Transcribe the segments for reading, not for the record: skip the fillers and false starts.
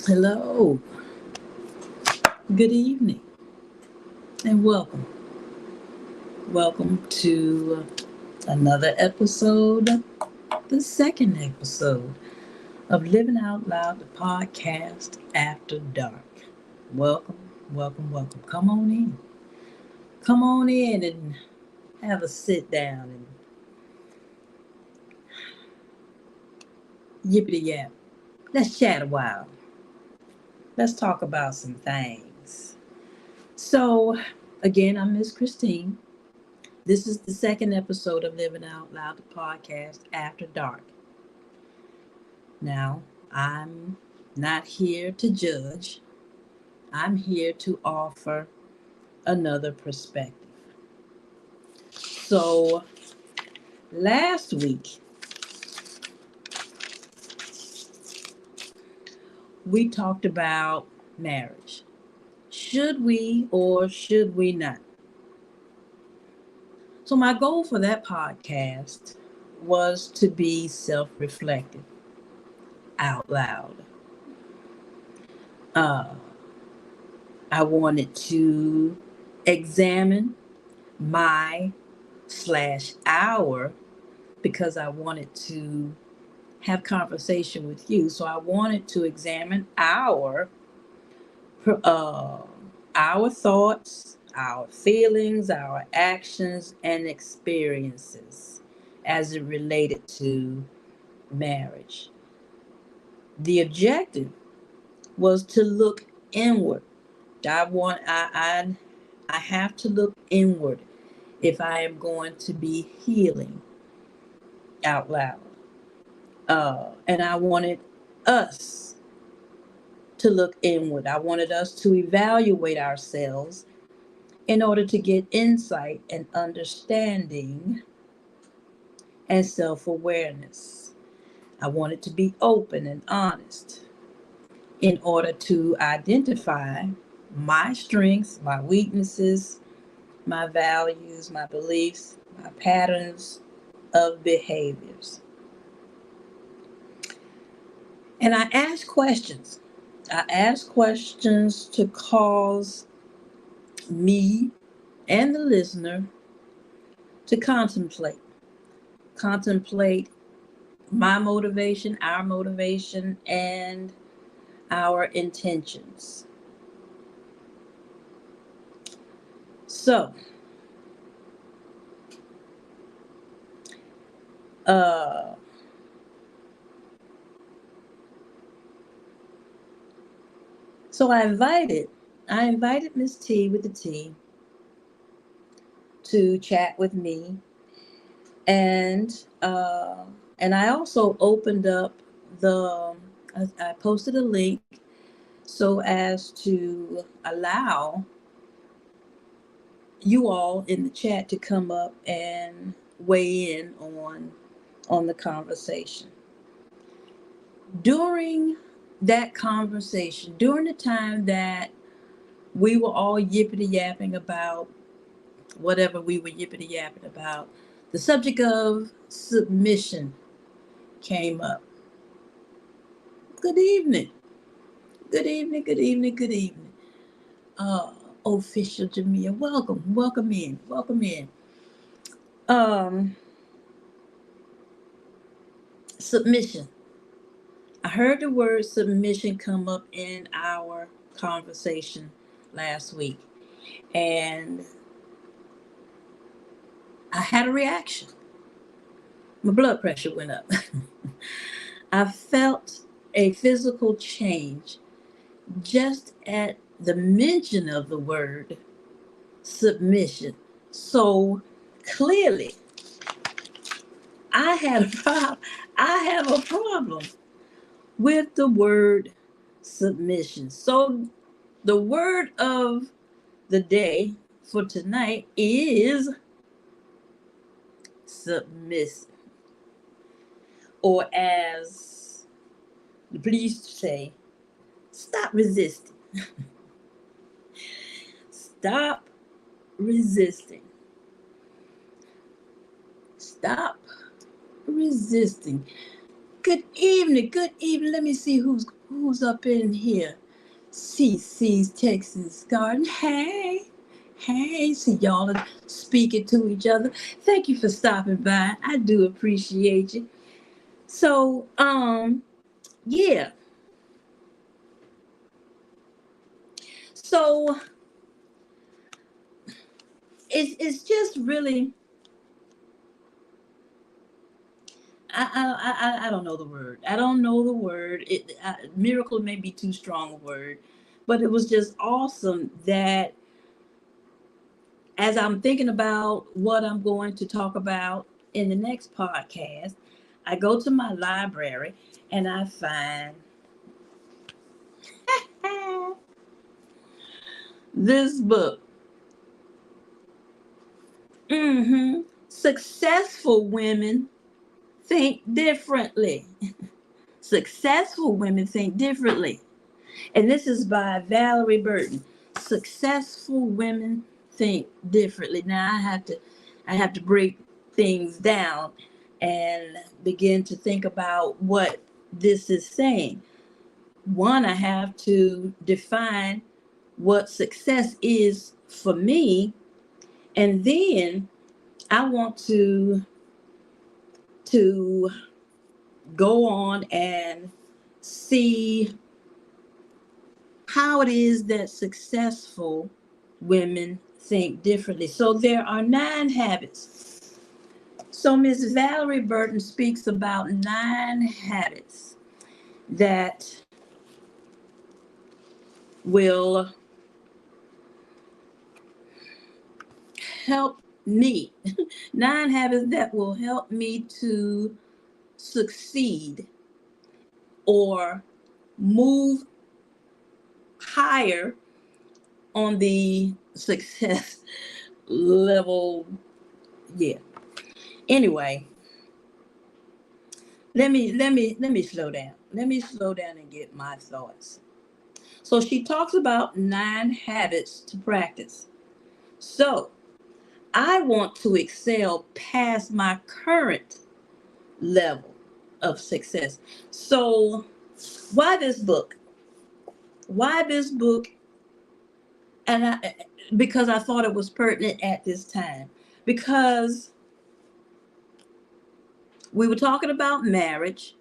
Hello, good evening, and welcome. Welcome to another episode, the second episode of Living Out Loud, the podcast after dark. Welcome, welcome, welcome. Come on in. Come on in and have a sit down and yippity yap. Let's chat a while. Let's talk about some things. So, again, I'm Miss Christine. This is the second episode of Living Out Loud, the podcast after dark. Now, I'm not here to judge. I'm here to offer another perspective. So, last week, we talked about marriage. Should we or should we not? So, my goal for that podcast was to be self reflective out loud. Uh, I wanted to examine my slash our because I wanted to have conversation with you. So I wanted to examine uh, our thoughts, our feelings, our actions, and experiences as it related to marriage. The objective was to look inward. I have to look inward if I am going to be healing out loud. And I wanted us to look inward. I wanted us to evaluate ourselves in order to get insight and understanding and self awareness. I wanted to be open and honest in order to identify my strengths, my weaknesses, my values, my beliefs, my patterns of behaviors. And I ask questions. I ask questions to cause me and the listener to contemplate my motivation, our motivation, and our intentions. So, uh, so I invited Miss T with the T to chat with me, and and I also opened up the. I posted a link so as to allow you all in the chat to come up and weigh in on the conversation. During that conversation, during the time that we were all yippity yapping about whatever we were yippity yapping about, the subject of submission came up. Good evening. Good evening, good evening, good evening. Official Jamia, welcome in, welcome in. Um, Submission. I heard the word submission come up in our conversation last week, and I had a reaction. My blood pressure went up. I felt a physical change just at the mention of the word submission. So clearly, I had a problem. I have a problem with the word submission. So the word of the day for tonight is submissive, or as the police say, stop resisting. Stop resisting. Stop resisting. Good evening. Good evening. Let me see who's up in here. CC's Texas Garden. Hey. Hey, see y'all are speaking to each other. Thank you for stopping by. I do appreciate you. So, yeah. So it's just really I don't know the word. I don't know the word. Miracle may be too strong a word, but it was just awesome that as I'm thinking about what I'm going to talk about in the next podcast, I go to my library and I find this book. Successful women think differently. Successful women think differently. And this is by Valerie Burton. Successful women think differently. Now I have to break things down and begin to think about what this is saying. One, I have to define what success is for me, and then I want to go on and see how it is that successful women think differently. So there are 9 habits. So Miss Valerie Burton speaks about 9 habits that will help me. 9 habits that will help me to succeed or move higher on the success level. Yeah. Anyway, let me slow down. Let me slow down and get my thoughts. So she talks about 9 habits to practice. So I want to excel past my current level of success. So why this book? Why this book? Because I thought it was pertinent at this time. Because we were talking about marriage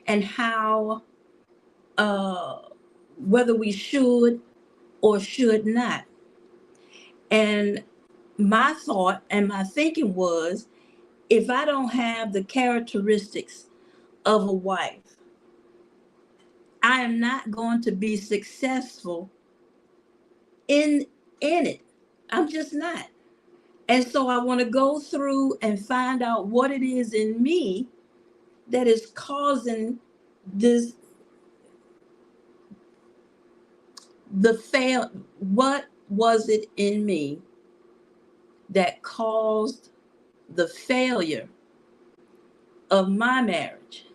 and how uh, whether we should or should not. And my thought and my thinking was, if I don't have the characteristics of a wife, I am not going to be successful in it. I'm just not. And so I want to go through and find out what it is in me that is causing this the fail. What was it in me that caused the failure of my marriage?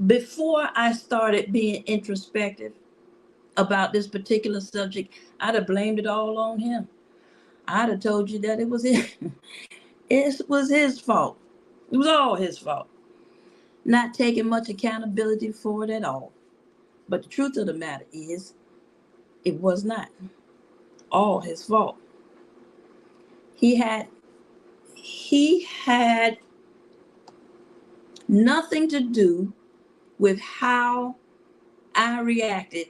Before I started being introspective about this particular subject, I'd have blamed it all on him. I'd have told you that it was it was his fault. It was all his fault. Not taking much accountability for it at all. But the truth of the matter is, it was not all his fault. He had he had nothing to do with how I reacted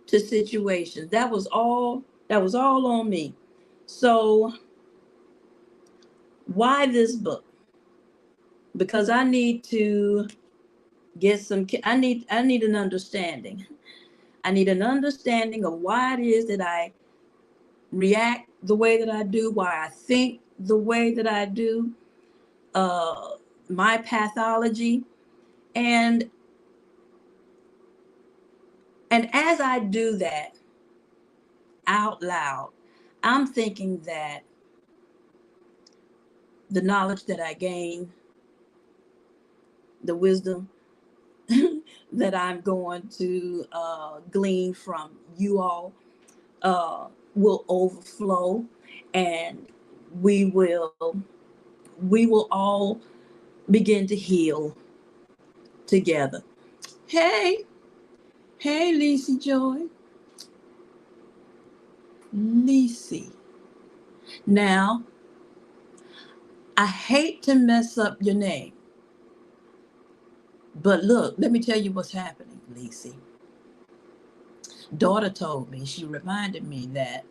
to situations. That was all on me. So why this book? Because I need to get some I need an understanding. I need an understanding of why it is that I react the way that I do, why I think the way that I do, uh my pathology. And as I do that out loud, I'm thinking that the knowledge that I gain, the wisdom that I'm going to glean from you all will overflow, and we will we will all begin to heal together. Hey, hey, Lacey Joy. Lacey. Now, I hate to mess up your name, but look, let me tell you what's happening, Lacey. Daughter told me, she reminded me that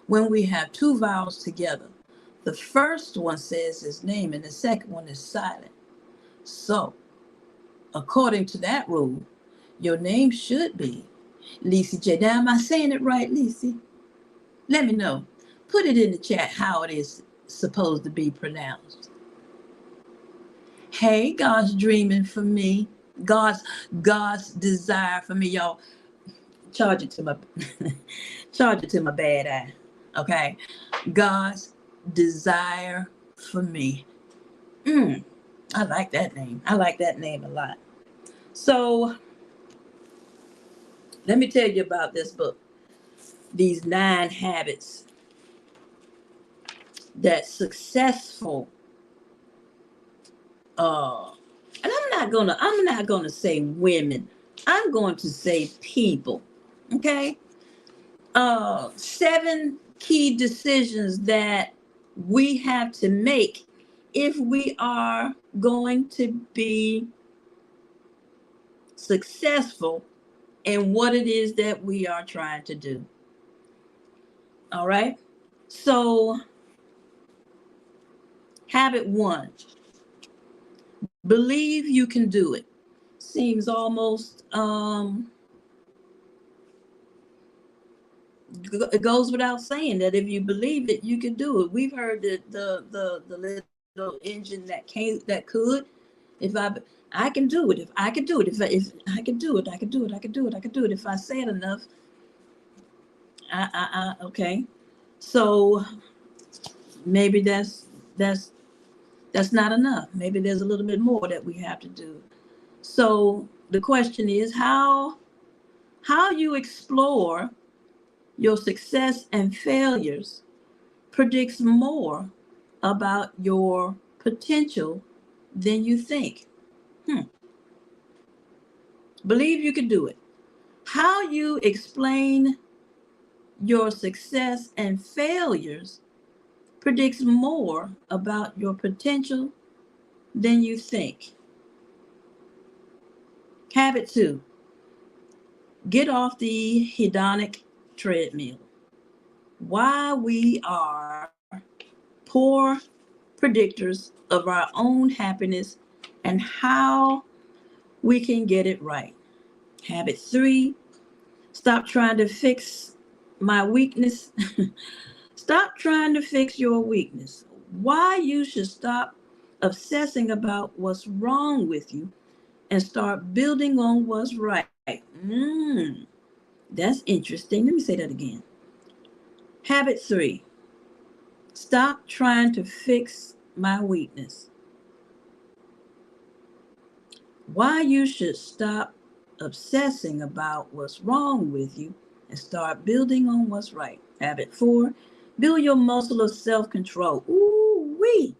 when we have two vowels together, the first one says his name and the second one is silent. So, according to that rule, your name should be Lacey J. Now, am I saying it right, Lacey? Let me know. Put it in the chat how it is supposed to be pronounced. Hey, God's dreaming for me. God's God's desire for me, y'all. Charge it to my charge it to my bad eye. Okay. God's desire for me. I like that name. I like that name a lot. So let me tell you about this book. These 9 habits that successful and I'm not gonna say women. I'm going to say people. Okay? 7 key decisions that we have to make if we are going to be successful in what it is that we are trying to do. All right? So, habit 1, believe you can do it. Seems almost it goes without saying that if you believe it, you can do it. We've heard that the little engine that could. If I can do it. If I can do it. If I can do it, I can do it. I can do it. I can do it. If I say it enough, okay. So maybe that's not enough. Maybe there's a little bit more that we have to do. So the question is how you explore your success and failures predicts more about your potential than you think. Believe you can do it. How you explain your success and failures predicts more about your potential than you think. Habit 2, get off the hedonic treadmill. Why we are poor predictors of our own happiness and how we can get it right. Habit 3, stop trying to fix my weakness. Stop trying to fix your weakness. Why you should stop obsessing about what's wrong with you and start building on what's right. That's interesting. Let me say that again. Habit 3, stop trying to fix my weakness. Why you should stop obsessing about what's wrong with you and start building on what's right. Habit 4, build your muscle of self-control. Ooh wee.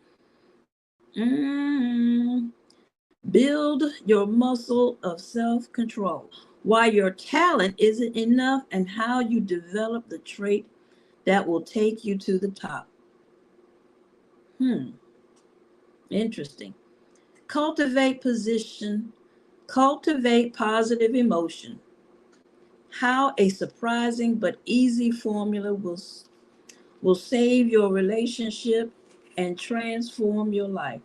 Build your muscle of self-control. Why your talent isn't enough and how you develop the trait that will take you to the top. Interesting. Cultivate positive emotion. How a surprising but easy formula will save your relationship and transform your life.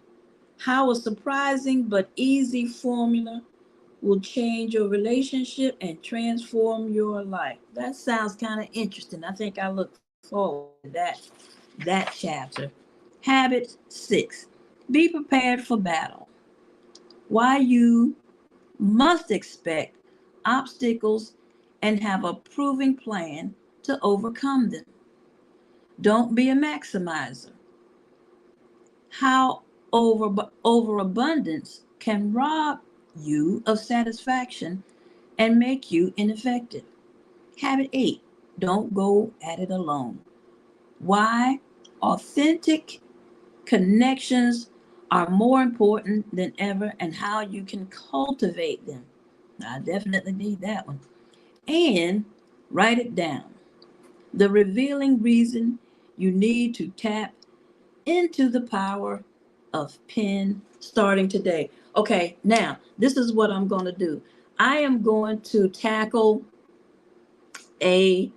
How a surprising but easy formula will change your relationship and transform your life. That sounds kind of interesting. I think I look forward to that chapter. Habit 6, be prepared for battle. Why you must expect obstacles and have a proven plan to overcome them. Don't be a maximizer. How overabundance can rob you of satisfaction and make you ineffective. Habit 8, don't go at it alone. Why Authentic connections are more important than ever, and how you can cultivate them. I definitely need that one. And write it down. The revealing reason you need to tap into the power of pen starting today. Okay, now this is what I'm going to do. I am going to tackle a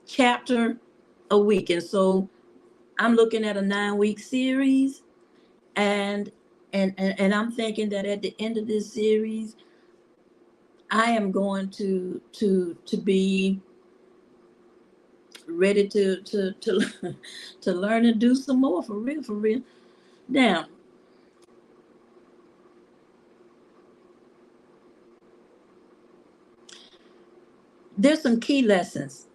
chapter a week. And so I'm looking at a 9-week series, and and I'm thinking that at the end of this series, I am going to be ready to to learn and do some more, for real, for real. Now, there's some key lessons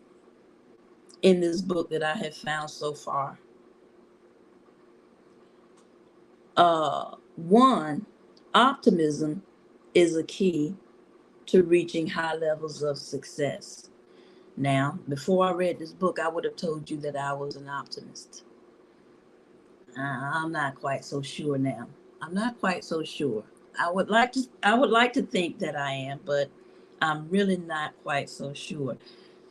in this book that I have found so far. One, optimism is a key to reaching high levels of success. Now, before I read this book, I would have told you that I was an optimist. I'm not quite so sure now. I'm not quite so sure. I would like to think that I am, but I'm really not quite so sure.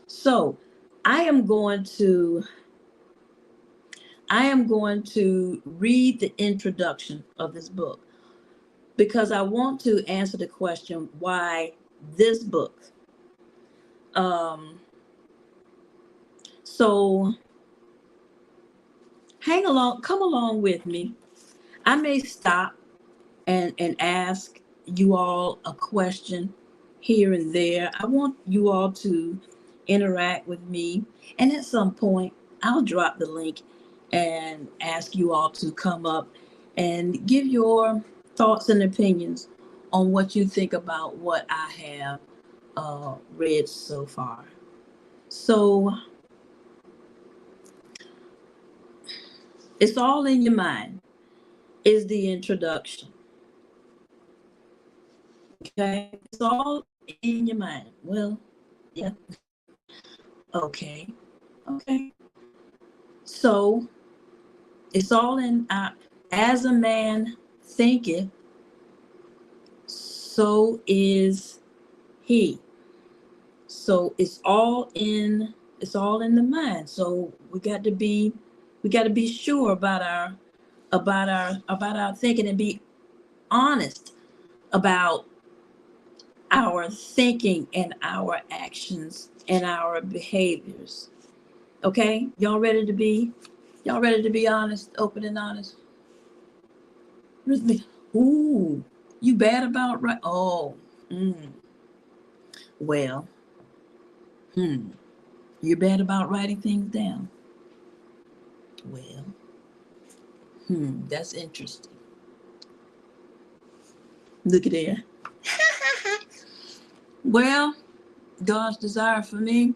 So, I am going to I am going to read the introduction of this book because I want to answer the question why this book. Um, so hang along, come along with me. I may stop and ask you all a question here and there. I want you all to interact with me, and at some point, I'll drop the link and ask you all to come up and give your thoughts and opinions on what you think about what I have read so far. So it's all in your mind, is the introduction. Okay, it's all in your mind. Well, yeah, okay, okay. So it's all in as a man thinketh, so is he. So it's all in the mind. So we got to be sure about our thinking, and be honest about our thinking and our actions and our behaviors. Okay? Y'all ready to be honest, open and honest? With me. Ooh, you bad about right? Oh, mm, well, hmm. You're bad about writing things down. Well, that's interesting. Look at there. Well, God's desire for me.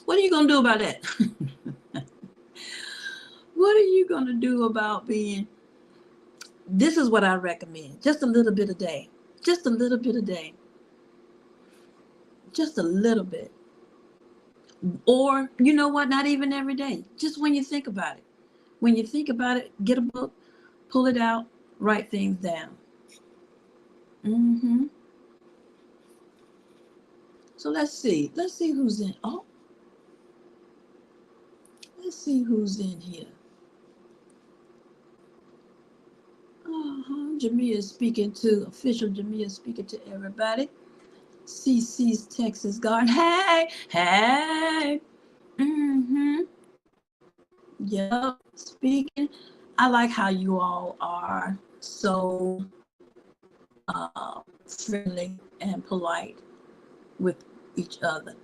What are you gonna do about that? What are you gonna do about being? This is what I recommend. Just a little bit a day. Just a little bit a day. Just a little bit. Or you know what? Not even every day. Just when you think about it. When you think about it, get a book, pull it out, write things down. hmm So let's see. Let's see who's in. Oh, let's see who's in here. Jamia is speaking to official. Jamia is speaking to everybody. CC's Texas Garden. Hey, hey. Mm-hmm. Yep. Speaking. I like how you all are so friendly and polite with each other.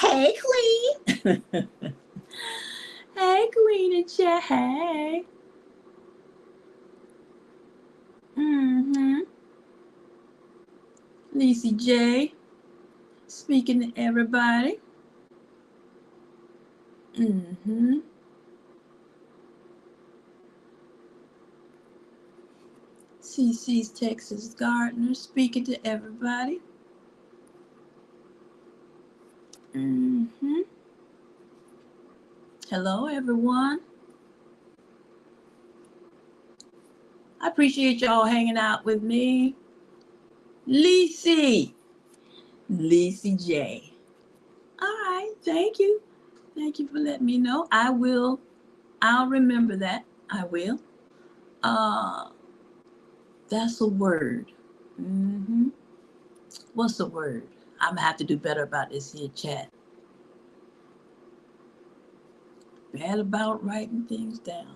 Hey, Queen. Hey, Queen and Chat. Hey. Mm-hmm. Lacey J. Speaking to everybody. Mm-hmm. CC's Texas Gardener. Speaking to everybody. Mm-hmm. Hello, everyone. I appreciate y'all hanging out with me. Lacey. Lacey J. All right. Thank you. Thank you for letting me know. I'll remember that. I will. Uh, that's a word. Mm-hmm. What's a word? I'm gonna have to do better about this here chat. Bad about writing things down.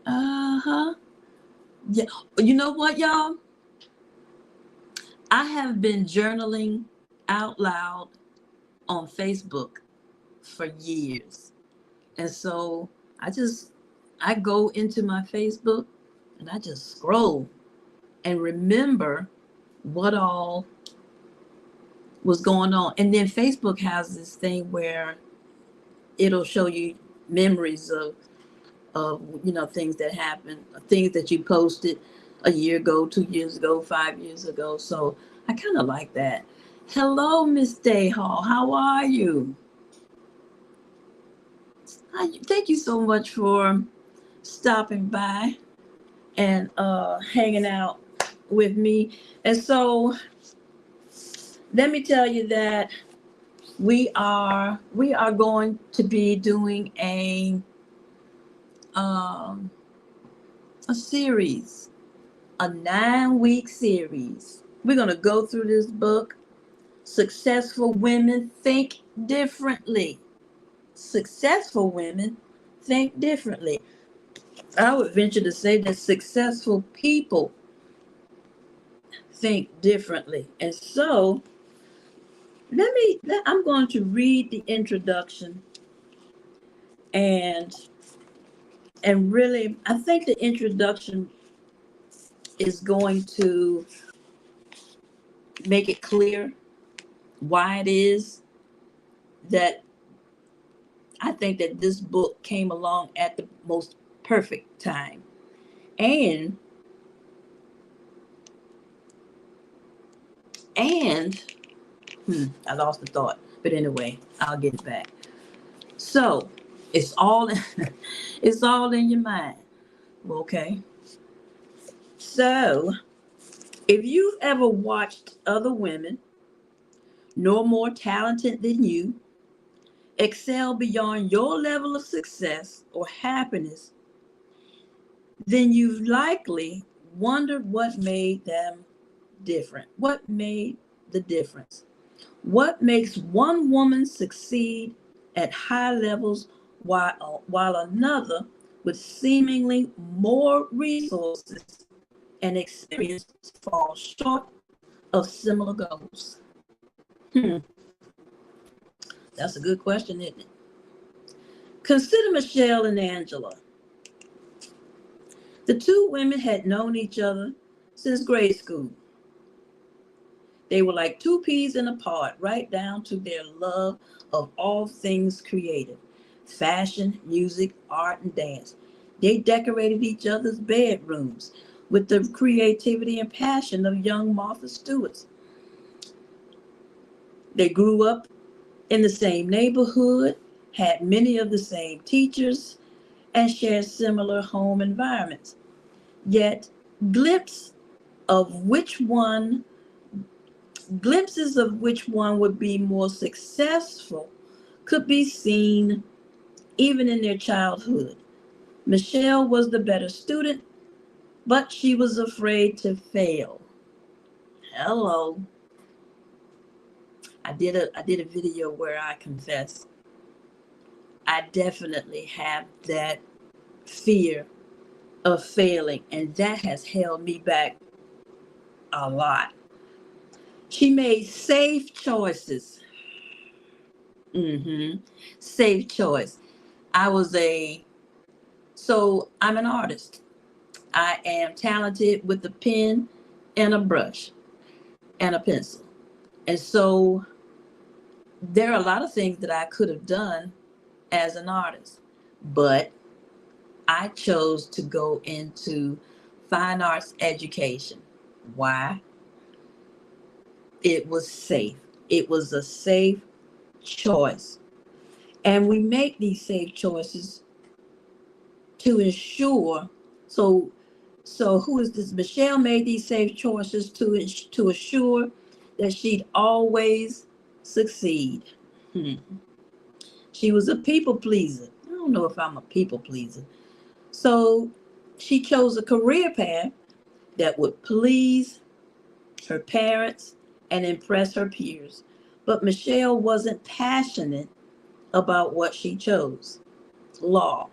Uh-huh. Yeah. You know what, y'all? I have been journaling out loud on Facebook for years. And so I go into my Facebook and I just scroll and remember what all was going on. And then Facebook has this thing where it'll show you memories of things that happened, things that you posted a year ago, 2 years ago, 5 years ago. So I kind of like that. Hello, Miss Day Hall. How are you? Thank you so much for stopping by and hanging out with me. And so let me tell you that we are going to be doing um, a series, a 9-week series. We're going to go through this book, Successful Women Think Differently. Successful women think differently. I would venture to say that successful people think differently. And so I'm going to read the introduction and really I think the introduction is going to make it clear why it is that I think that this book came along at the most perfect time. And and I lost the thought, but anyway, I'll get it back. So it's all it's all in your mind. Okay. So if you've ever watched other women no more talented than you excel beyond your level of success or happiness, then you've likely wondered what made them different. What made the difference? What makes one woman succeed at high levels while another with seemingly more resources and experience falls short of similar goals? That's a good question, isn't it? Consider Michelle and Angela. The two women had known each other since grade school. They were like two peas in a pod, right down to their love of all things creative: fashion, music, art, and dance. They decorated each other's bedrooms with the creativity and passion of young Martha Stewart's. They grew up in the same neighborhood, had many of the same teachers, and shared similar home environments. Yet, glimpses of which one glimpses of which one would be more successful could be seen even in their childhood. Michelle was the better student, but she was afraid to fail. Hello. I did a video where I confess I definitely have that fear of failing, and that has held me back a lot. She made safe choices. Safe choice. I was I'm an artist. I am talented with a pen and a brush and a pencil. And so there are a lot of things that I could have done as an artist, but I chose to go into fine arts education. Why? It was safe. It was a safe choice. And we make these safe choices to ensure. So, so who is this? Michelle made these safe choices to assure that she'd always succeed. Hmm. She was a people pleaser. I don't know if I'm a people pleaser. So she chose a career path that would please her parents and impress her peers. But Michelle wasn't passionate about what she chose, law.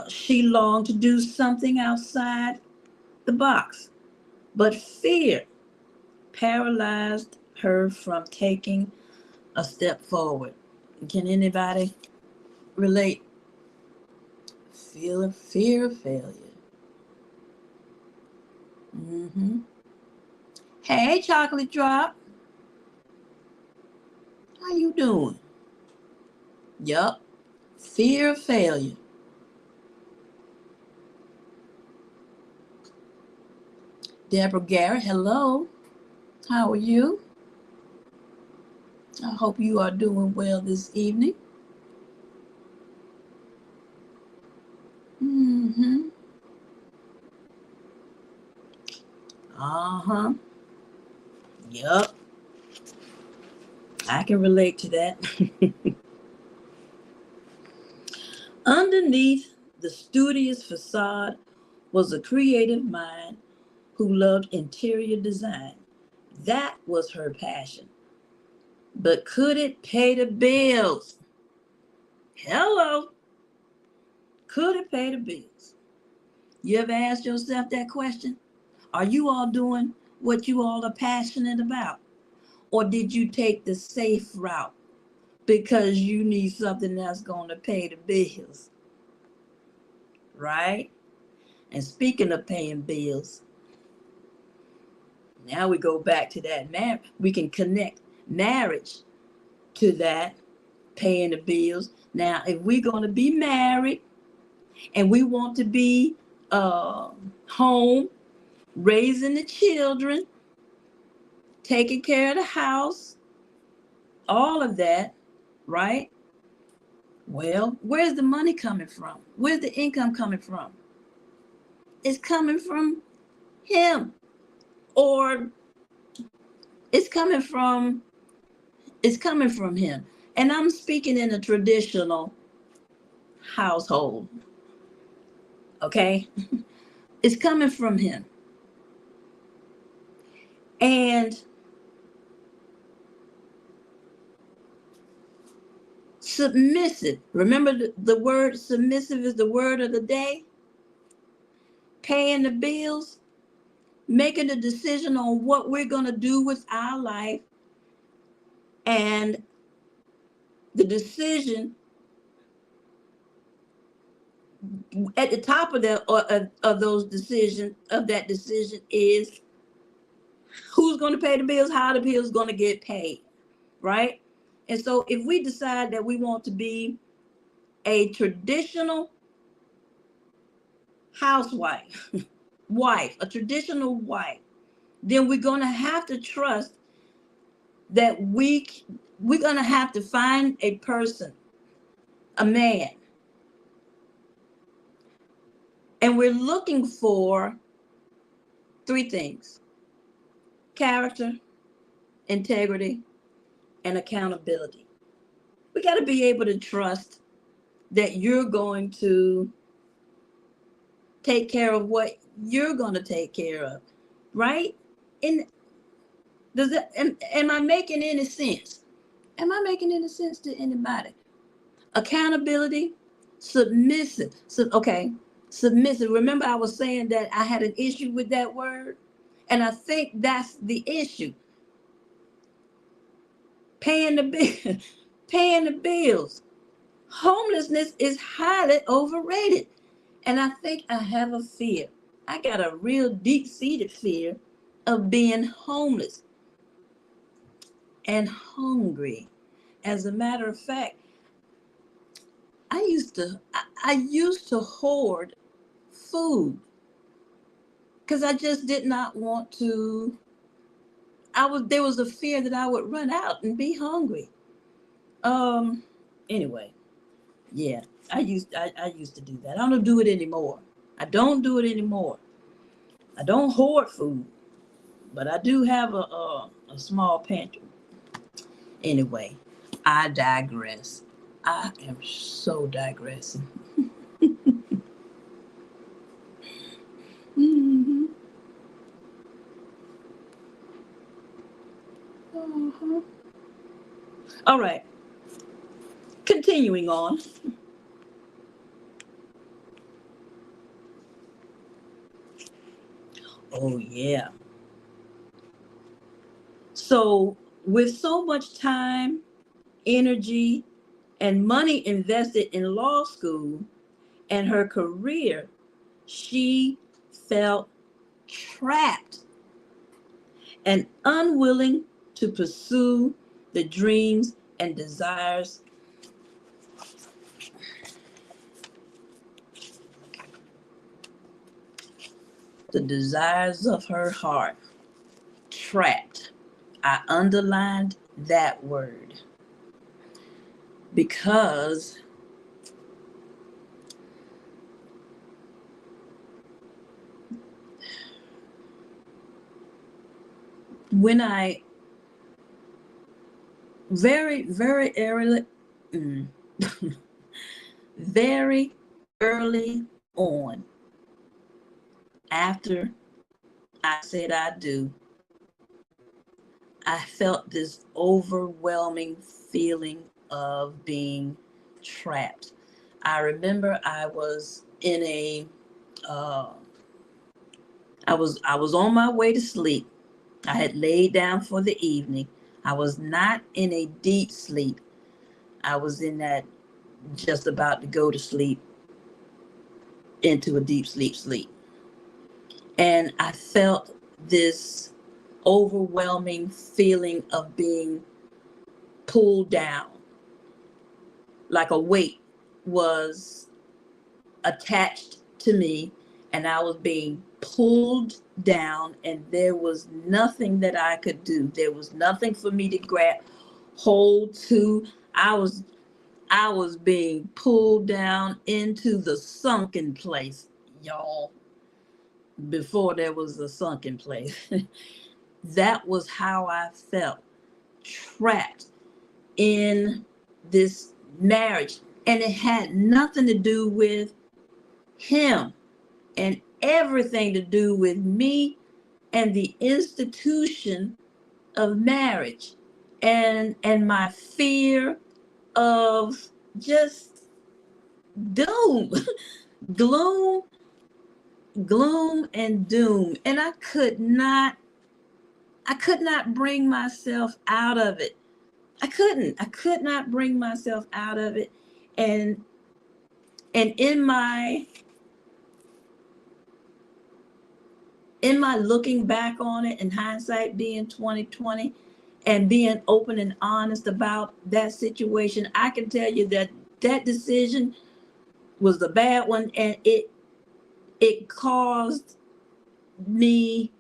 She longed to do something outside the box, but fear paralyzed her from taking a step forward. Can anybody relate? Feel a fear of failure. Hmm. Hey, chocolate drop, how you doing? Yup, fear of failure. Deborah Garrett, hello. How are you? I hope you are doing well this evening. Mm-hmm. Uh-huh. Yup. I can relate to that. Underneath the studious facade was a creative mind who loved interior design. That was her passion. But could it pay the bills? Hello. Could it pay the bills? You ever asked yourself that question? Are you all doing what you all are passionate about? Or did you take the safe route because you need something that's going to pay the bills? Right? And speaking of paying bills, now we go back to that we can connect marriage to that, paying the bills. Now, if we're going to be married and we want to be home, raising the children, taking care of the house, all of that, right? Well, where's the money coming from? Where's the income coming from? It's coming from him, or it's coming from it's coming from him. And I'm speaking in a traditional household, okay? It's coming from him. And submissive. Remember the word submissive is the word of the day. Paying the bills, making a decision on what we're going to do with our life, and the decision at the top of of those decisions of that decision is who's going to pay the bills, how the bills going to get paid, right? And so if we decide that we want to be a traditional housewife, a traditional wife, then we're going to have to trust that we're going to have to find a person, a man, and we're looking for three things: character, integrity, and accountability. We got to be able to trust that you're going to take care of what you're going to take care of, right? And am I making any sense? Am I making any sense to anybody? Accountability, submissive. So, okay, submissive. Remember, I was saying that I had an issue with that word, and I think that's the issue. Paying the bill, paying the bills. Homelessness is highly overrated, and I think I have a fear. I got a real deep-seated fear of being homeless and hungry. As a matter of fact, I used to hoard food because I just did not want to there was a fear that I would run out and be hungry. Um, anyway, yeah, I used to do that. I don't do it anymore. I don't do it anymore. I don't hoard food, but I do have a small pantry. Anyway, I digress. I am so digressing. Hmm. Uh-huh. All right, continuing on. Oh, yeah. So, with so much time, energy, and money invested in law school and her career, she felt trapped and unwilling to pursue the dreams and desires of her heart. Trapped. I underlined that word because when I very early, mm, very early on, after I said I do, I felt this overwhelming feeling of being trapped. I remember I was in a, uh, I was on my way to sleep. I had laid down for the evening. I was not in a deep sleep. I was in that just about to go to sleep into a deep sleep. And I felt this overwhelming feeling of being pulled down, like a weight was attached to me, and I was being pulled down, and there was nothing that I could do. There was nothing for me to grab hold to. I was being pulled down into the sunken place, y'all, before there was a sunken place. That was how I felt, trapped in this marriage. And it had nothing to do with him and everything to do with me and the institution of marriage and my fear of just doom, gloom, gloom and doom. And I could not bring myself out of it. I could not bring myself out of it. And and in my looking back on it, in hindsight being 2020, and being open and honest about that situation, I can tell you that that decision was the bad one, and it caused me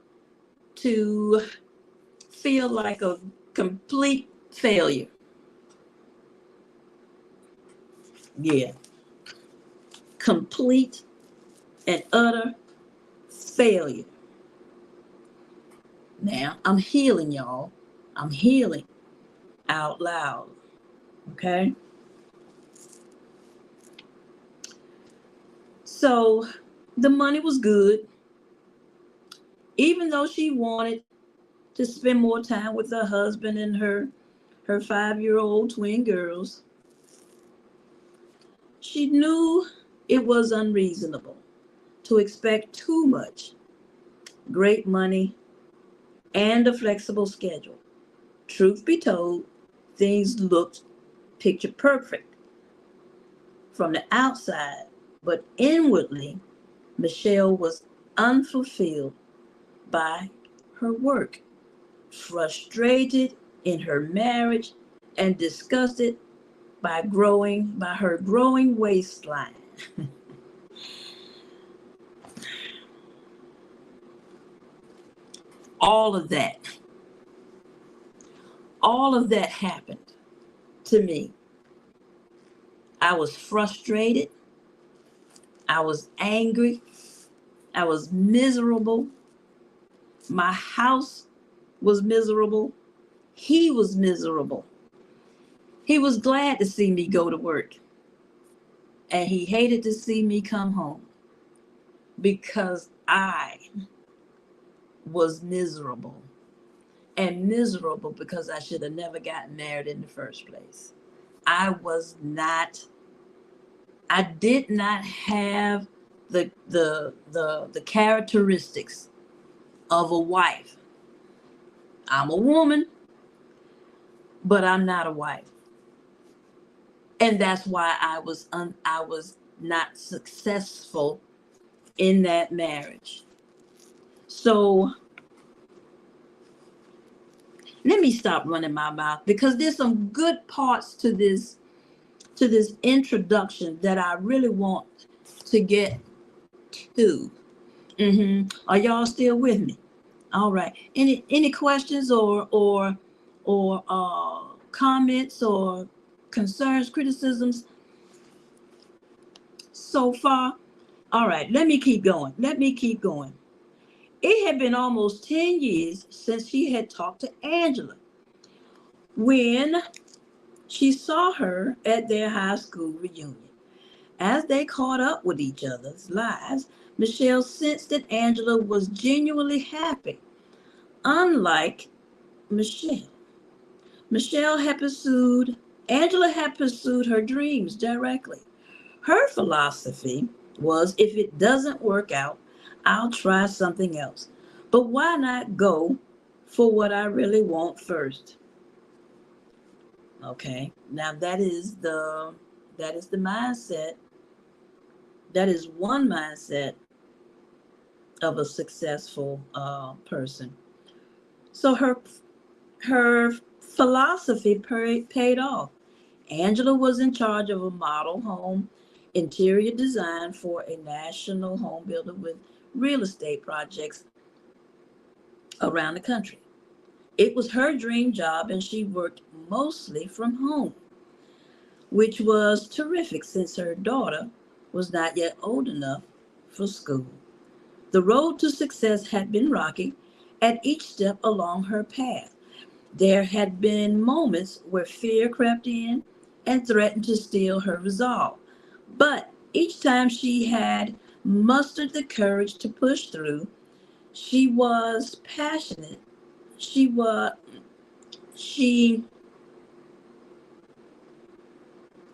to feel like a complete failure. Yeah, complete and utter failure. Now I'm healing, y'all. I'm healing out loud. Okay. So the money was good, even though she wanted to spend more time with her husband and her 5-year-old twin girls. She knew it was unreasonable to expect too much great money and a flexible schedule. Truth be told, things looked picture perfect from the outside, but inwardly, Michelle was unfulfilled by her work, frustrated in her marriage, and disgusted by her growing waistline. All of that all of that happened to me. I was frustrated. I was angry. I was miserable. My house was miserable. He was miserable. He was glad to see me go to work, and he hated to see me come home because I was miserable. And miserable because I should have never gotten married in the first place. I was not, I did not have the characteristics of a wife. I'm a woman, but I'm not a wife. And that's why I was not successful in that marriage. So let me stop running my mouth because there's some good parts to this introduction that I really want to get to. Are y'all still with me? All right. Any questions or comments or concerns, criticisms so far? All right. Let me keep going. Let me keep going. It had been almost 10 years since she had talked to Angela when she saw her at their high school reunion. As they caught up with each other's lives, Michelle sensed that Angela was genuinely happy. Unlike Michelle, Angela had pursued her dreams directly. Her philosophy was if it doesn't work out, I'll try something else. But why not go for what I really want first? Okay, now that is the mindset. That is one mindset of a successful person. So her philosophy paid off. Angela was in charge of a model home interior design for a national home builder with real estate projects around the country. It was her dream job, and she worked mostly from home, which was terrific since her daughter was not yet old enough for school. The road to success had been rocky at each step along her path. There had been moments where fear crept in and threatened to steal her resolve. But each time she had mustered the courage to push through, she was passionate. She was she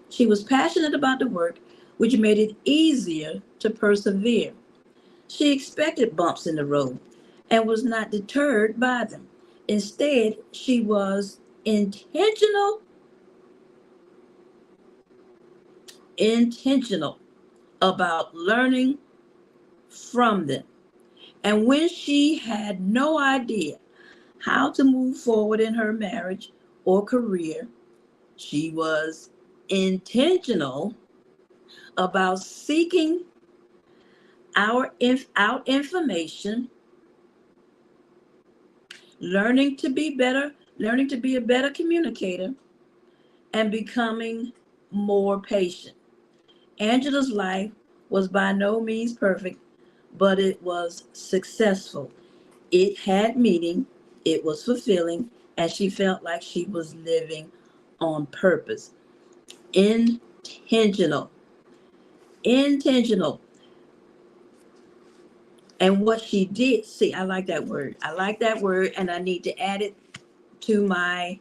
she was passionate about the work, which made it easier to persevere. She expected bumps in the road and was not deterred by them. Instead, she was intentional about learning from them. And when she had no idea how to move forward in her marriage or career, she was intentional about seeking out information, learning to be a better communicator, and becoming more patient. Angela's life was by no means perfect, but it was successful. It had meaning, it was fulfilling, and she felt like she was living on purpose. Intentional. Intentional. And what she did, see, I like that word. I like that word, and I need to add it to my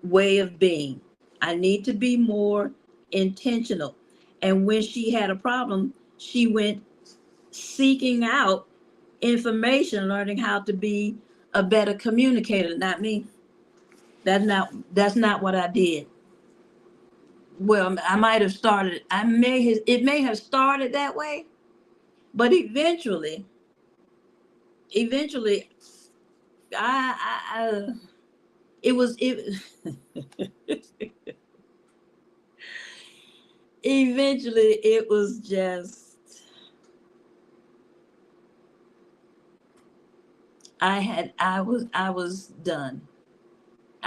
way of being. I need to be more intentional. And when she had a problem, she went seeking out information, learning how to be a better communicator. Not me. That's not what I did. Well, I might have started. It may have started that way, but eventually, I it was it. Eventually, it was just I was done.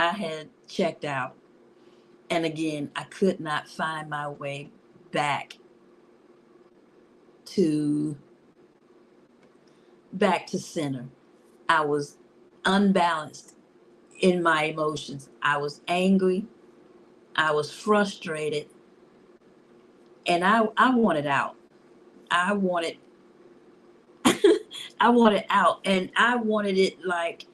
I had checked out. And again, I could not find my way back to center. I was unbalanced in my emotions. I was angry. I was frustrated. And I wanted out. I wanted I wanted out. And I wanted it like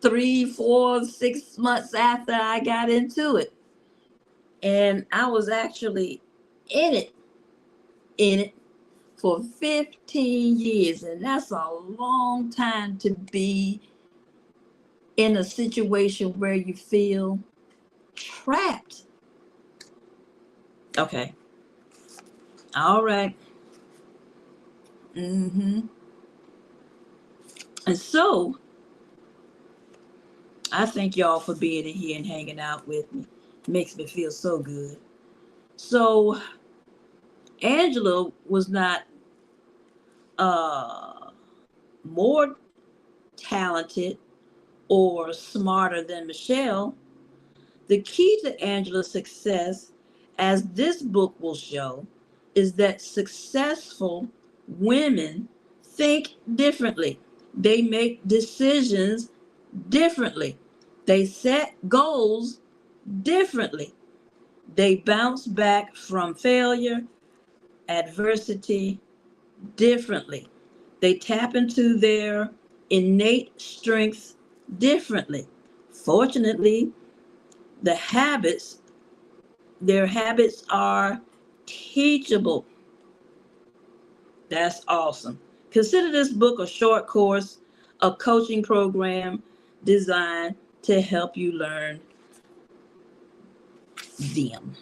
3, 4, 6 months after I got into it. And I was actually in it, in it for 15 years. And that's a long time to be in a situation where you feel trapped. Okay. All right. And so I thank y'all for being in here and hanging out with me. It makes me feel so good. So Angela was not uh more talented or smarter than Michelle. The key to Angela's success, as this book will show, is that successful women think differently. They make decisions differently. They set goals differently. They bounce back from failure, adversity differently. They tap into their innate strengths differently. Fortunately, the habits, their habits are teachable. That's awesome. Consider this book a short course, a coaching program designed to help you learn them,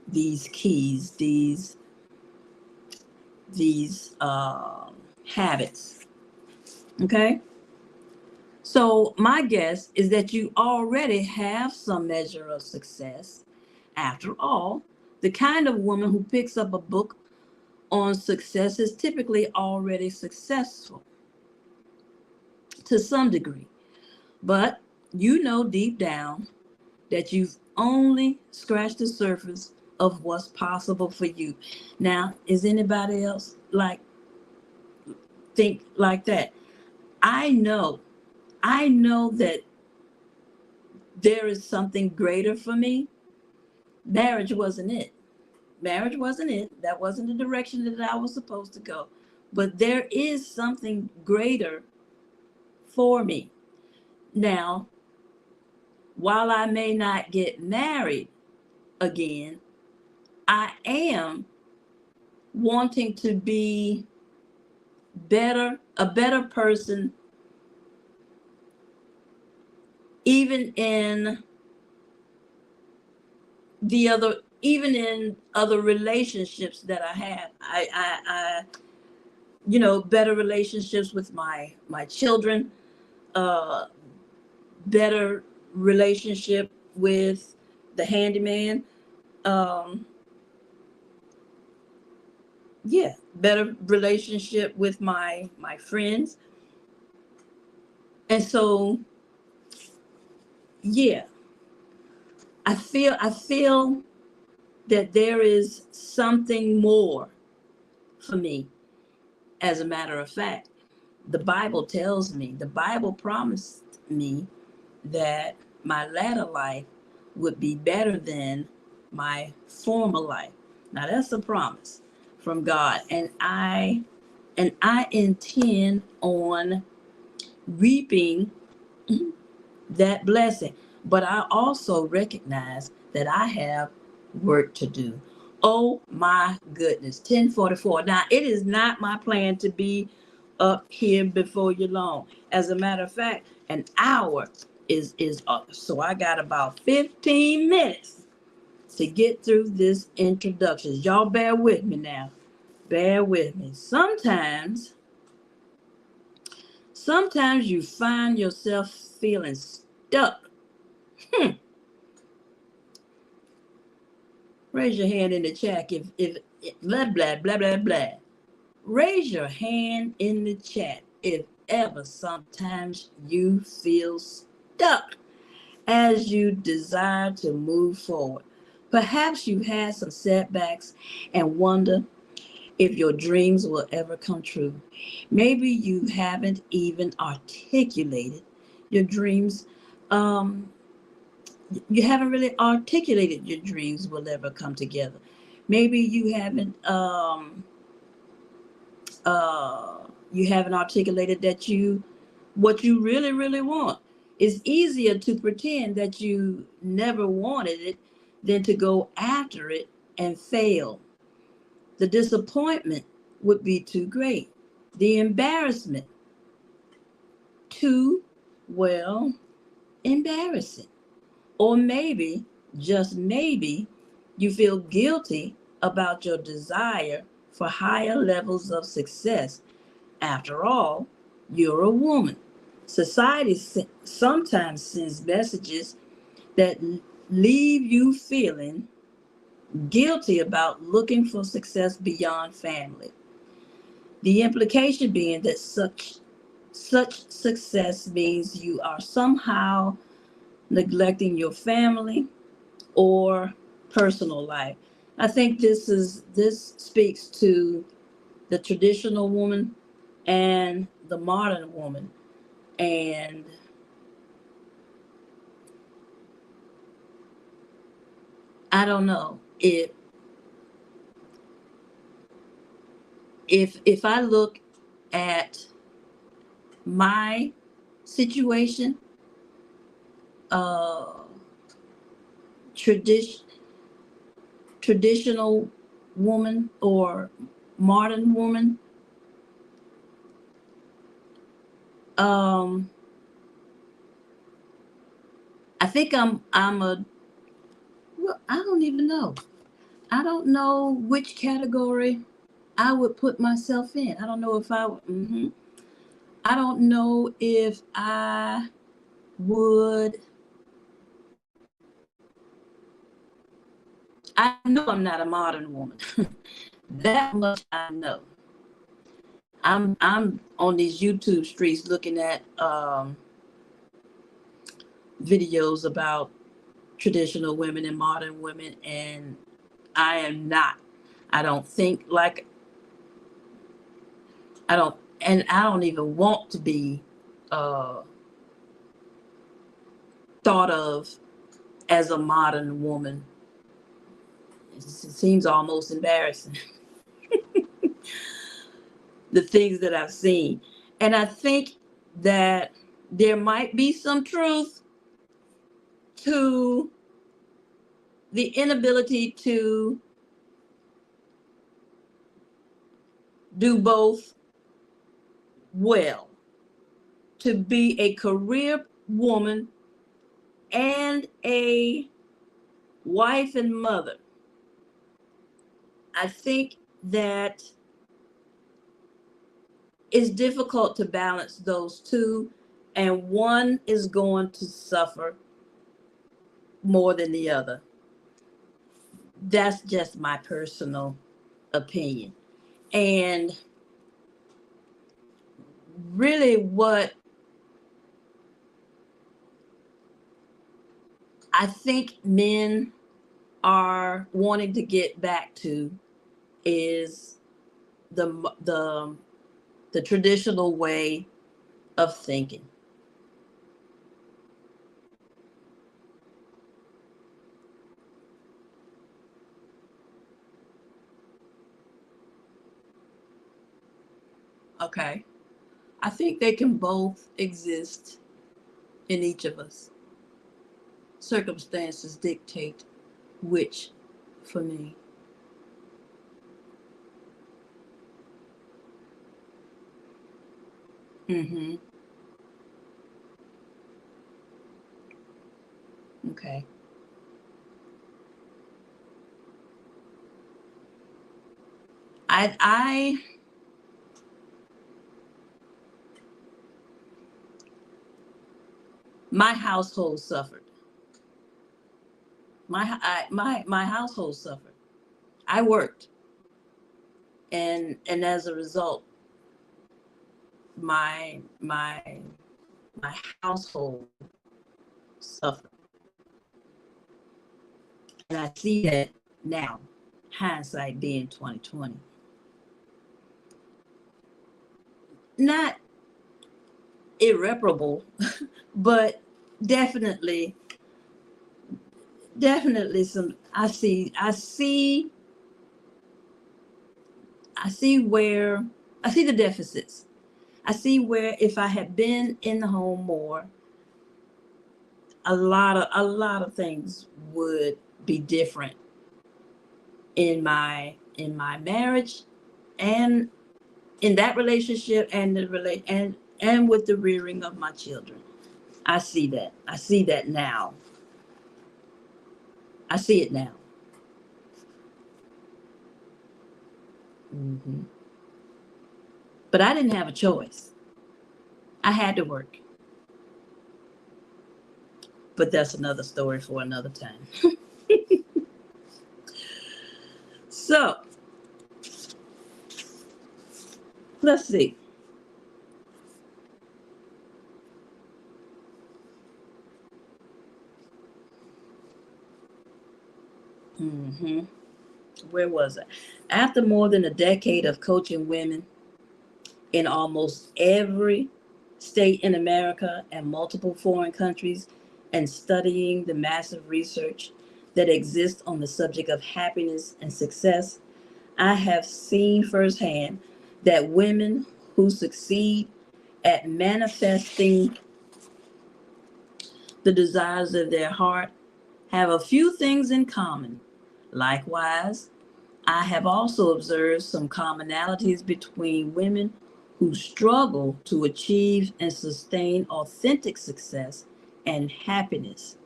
these keys, these habits. Okay. So my guess is that you already have some measure of success. After all, the kind of woman who picks up a book on success is typically already successful to some degree. But you know deep down that you've only scratched the surface of what's possible for you. Now, is anybody else like think like that? I know, I know that there is something greater for me. Marriage wasn't it. Marriage wasn't it. That wasn't the direction that I was supposed to go. But there is something greater for me. Now, while I may not get married again, I am wanting to be better, a better person, even in even in other relationships that I have. Better relationships with my children, uh, better relationship with the handyman. Um, yeah, better relationship with my friends. And so, yeah, I feel that there is something more for me. As a matter of fact, the Bible promised me that my latter life would be better than my former life. Now that's a promise from God, and I intend on reaping that blessing. But I also recognize that I have work to do. Oh my goodness, 10:44. Now it is not my plan to be up here before you long. As a matter of fact, an hour is up. So I got about 15 minutes to get through this introduction. Y'all bear with me now. Bear with me. Sometimes you find yourself feeling stuck. Raise your hand in the chat if blah blah blah blah blah. Raise your hand in the chat However, sometimes you feel stuck as you desire to move forward. Perhaps you've had some setbacks and wonder if your dreams will ever come true. Maybe you haven't even articulated your dreams. Um, you haven't really articulated your dreams will ever come together. Maybe you haven't articulated that you what you really really want. It's easier to pretend that you never wanted it than to go after it and fail. The disappointment would be too great. The embarrassment too, well, embarrassing. Or maybe, just maybe, you feel guilty about your desire for higher levels of success. After all, you're a woman. Society sometimes sends messages that leave you feeling guilty about looking for success beyond family. The implication being that such success means you are somehow neglecting your family or personal life. I think this speaks to the traditional woman and the modern woman. And I don't know if I look at my situation, uh tradition traditional woman or modern woman, um I think I'm a well, I don't even know. I don't know which category I would put myself in. I don't know if I don't know if I would. I know I'm not a modern woman. That much I know. I'm on these YouTube streets looking at videos about traditional women and modern women, and I am not. I don't think like I don't, and I don't even want to be uh, thought of as a modern woman. It seems almost embarrassing, the things that I've seen. And I think that there might be some truth to the inability to do both well, to be a career woman and a wife and mother. I think that it's difficult to balance those two, and one is going to suffer more than the other. That's just my personal opinion. And really, what I think men are wanting to get back to is the the the traditional way of thinking. Okay, I think they can both exist in each of us. Circumstances dictate which for me. Mm-hmm. Okay. I my household suffered. My household suffered. I worked, and as a result, my my household suffered. And I see that now, hindsight being 2020. Not irreparable, but definitely, definitely some I see where I see the deficits. I see where if I had been in the home more, a lot of things would be different in my marriage and in that relationship and and with the rearing of my children. I see that. I see that now. I see it now. Hmm. But I didn't have a choice. I had to work. But that's another story for another time. So let's see. Hmm. Where was I? After more than a decade of coaching women in almost every state in America and multiple foreign countries, and studying the massive research that exists on the subject of happiness and success, I have seen firsthand that women who succeed at manifesting the desires of their heart have a few things in common. Likewise, I have also observed some commonalities between women who struggle to achieve and sustain authentic success and happiness.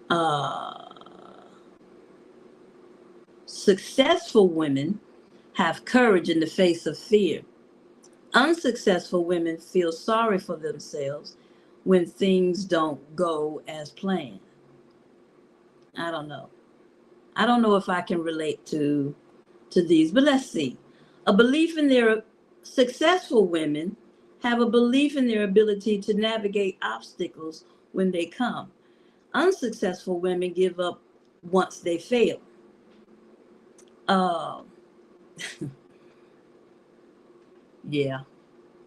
Uh, Successful women have courage in the face of fear. Unsuccessful women feel sorry for themselves when things don't go as planned. I don't know. I don't know if I can relate to these, but let's see. A belief in their Successful women have a belief in their ability to navigate obstacles when they come. Unsuccessful women give up once they fail. Uh, yeah.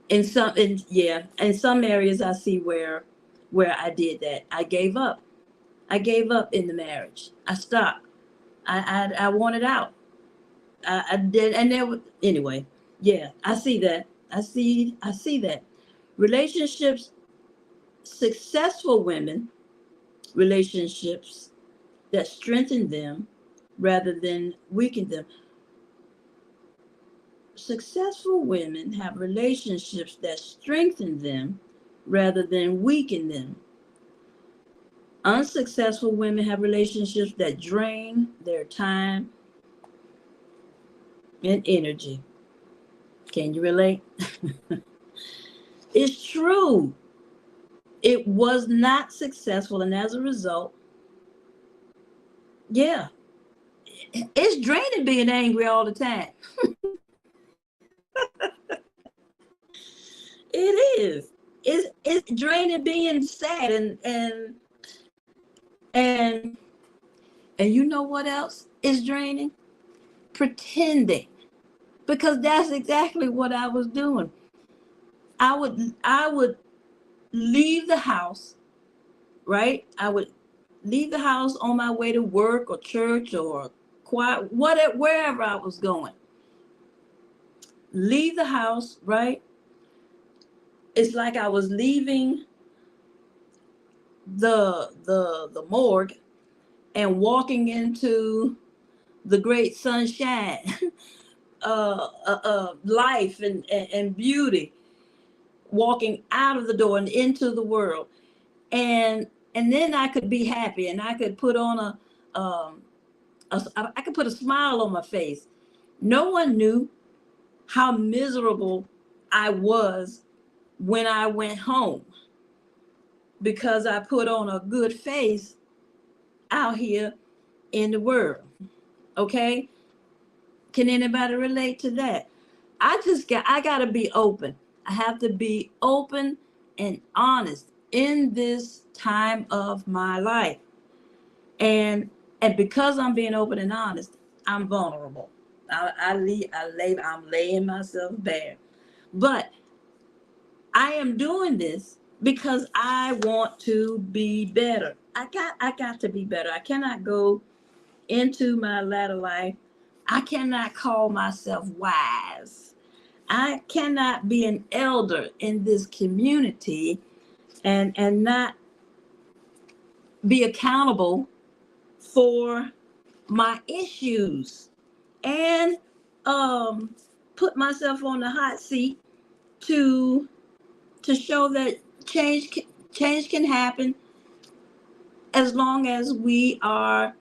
In some areas I see where I did that. I gave up. I gave up in the marriage. I stopped. I wanted out. I did, and anyway. Yeah, I see that. I see that. Relationships, successful women, relationships that strengthen them rather than weaken them. Successful women have relationships that strengthen them rather than weaken them. Unsuccessful women have relationships that drain their time and energy. Can you relate? It's true. It was not successful, and as a result, yeah, it's draining being angry all the time. It is. It's draining being sad and and you know what else is draining? Pretending. Because that's exactly what I was doing. I would leave the house, right? I would leave the house on my way to work or church or quiet, whatever, wherever I was going. Leave the house, right? It's like I was leaving the morgue and walking into the great sunshine, life and beauty, walking out of the door and into the world, and and then I could be happy and I could put on I could put a smile on my face. No one knew how miserable I was when I went home because I put on a good face out here in the world. Okay? Can anybody relate to that? I gotta be open. I have to be open and honest in this time of my life. And because I'm being open and honest, I'm vulnerable. I'm laying myself bare. But I am doing this because I want to be better. I got to be better. I cannot go into my latter life. I cannot call myself wise. I cannot be an elder in this community and not be accountable for my issues and put myself on the hot seat to show that change can happen as long as we are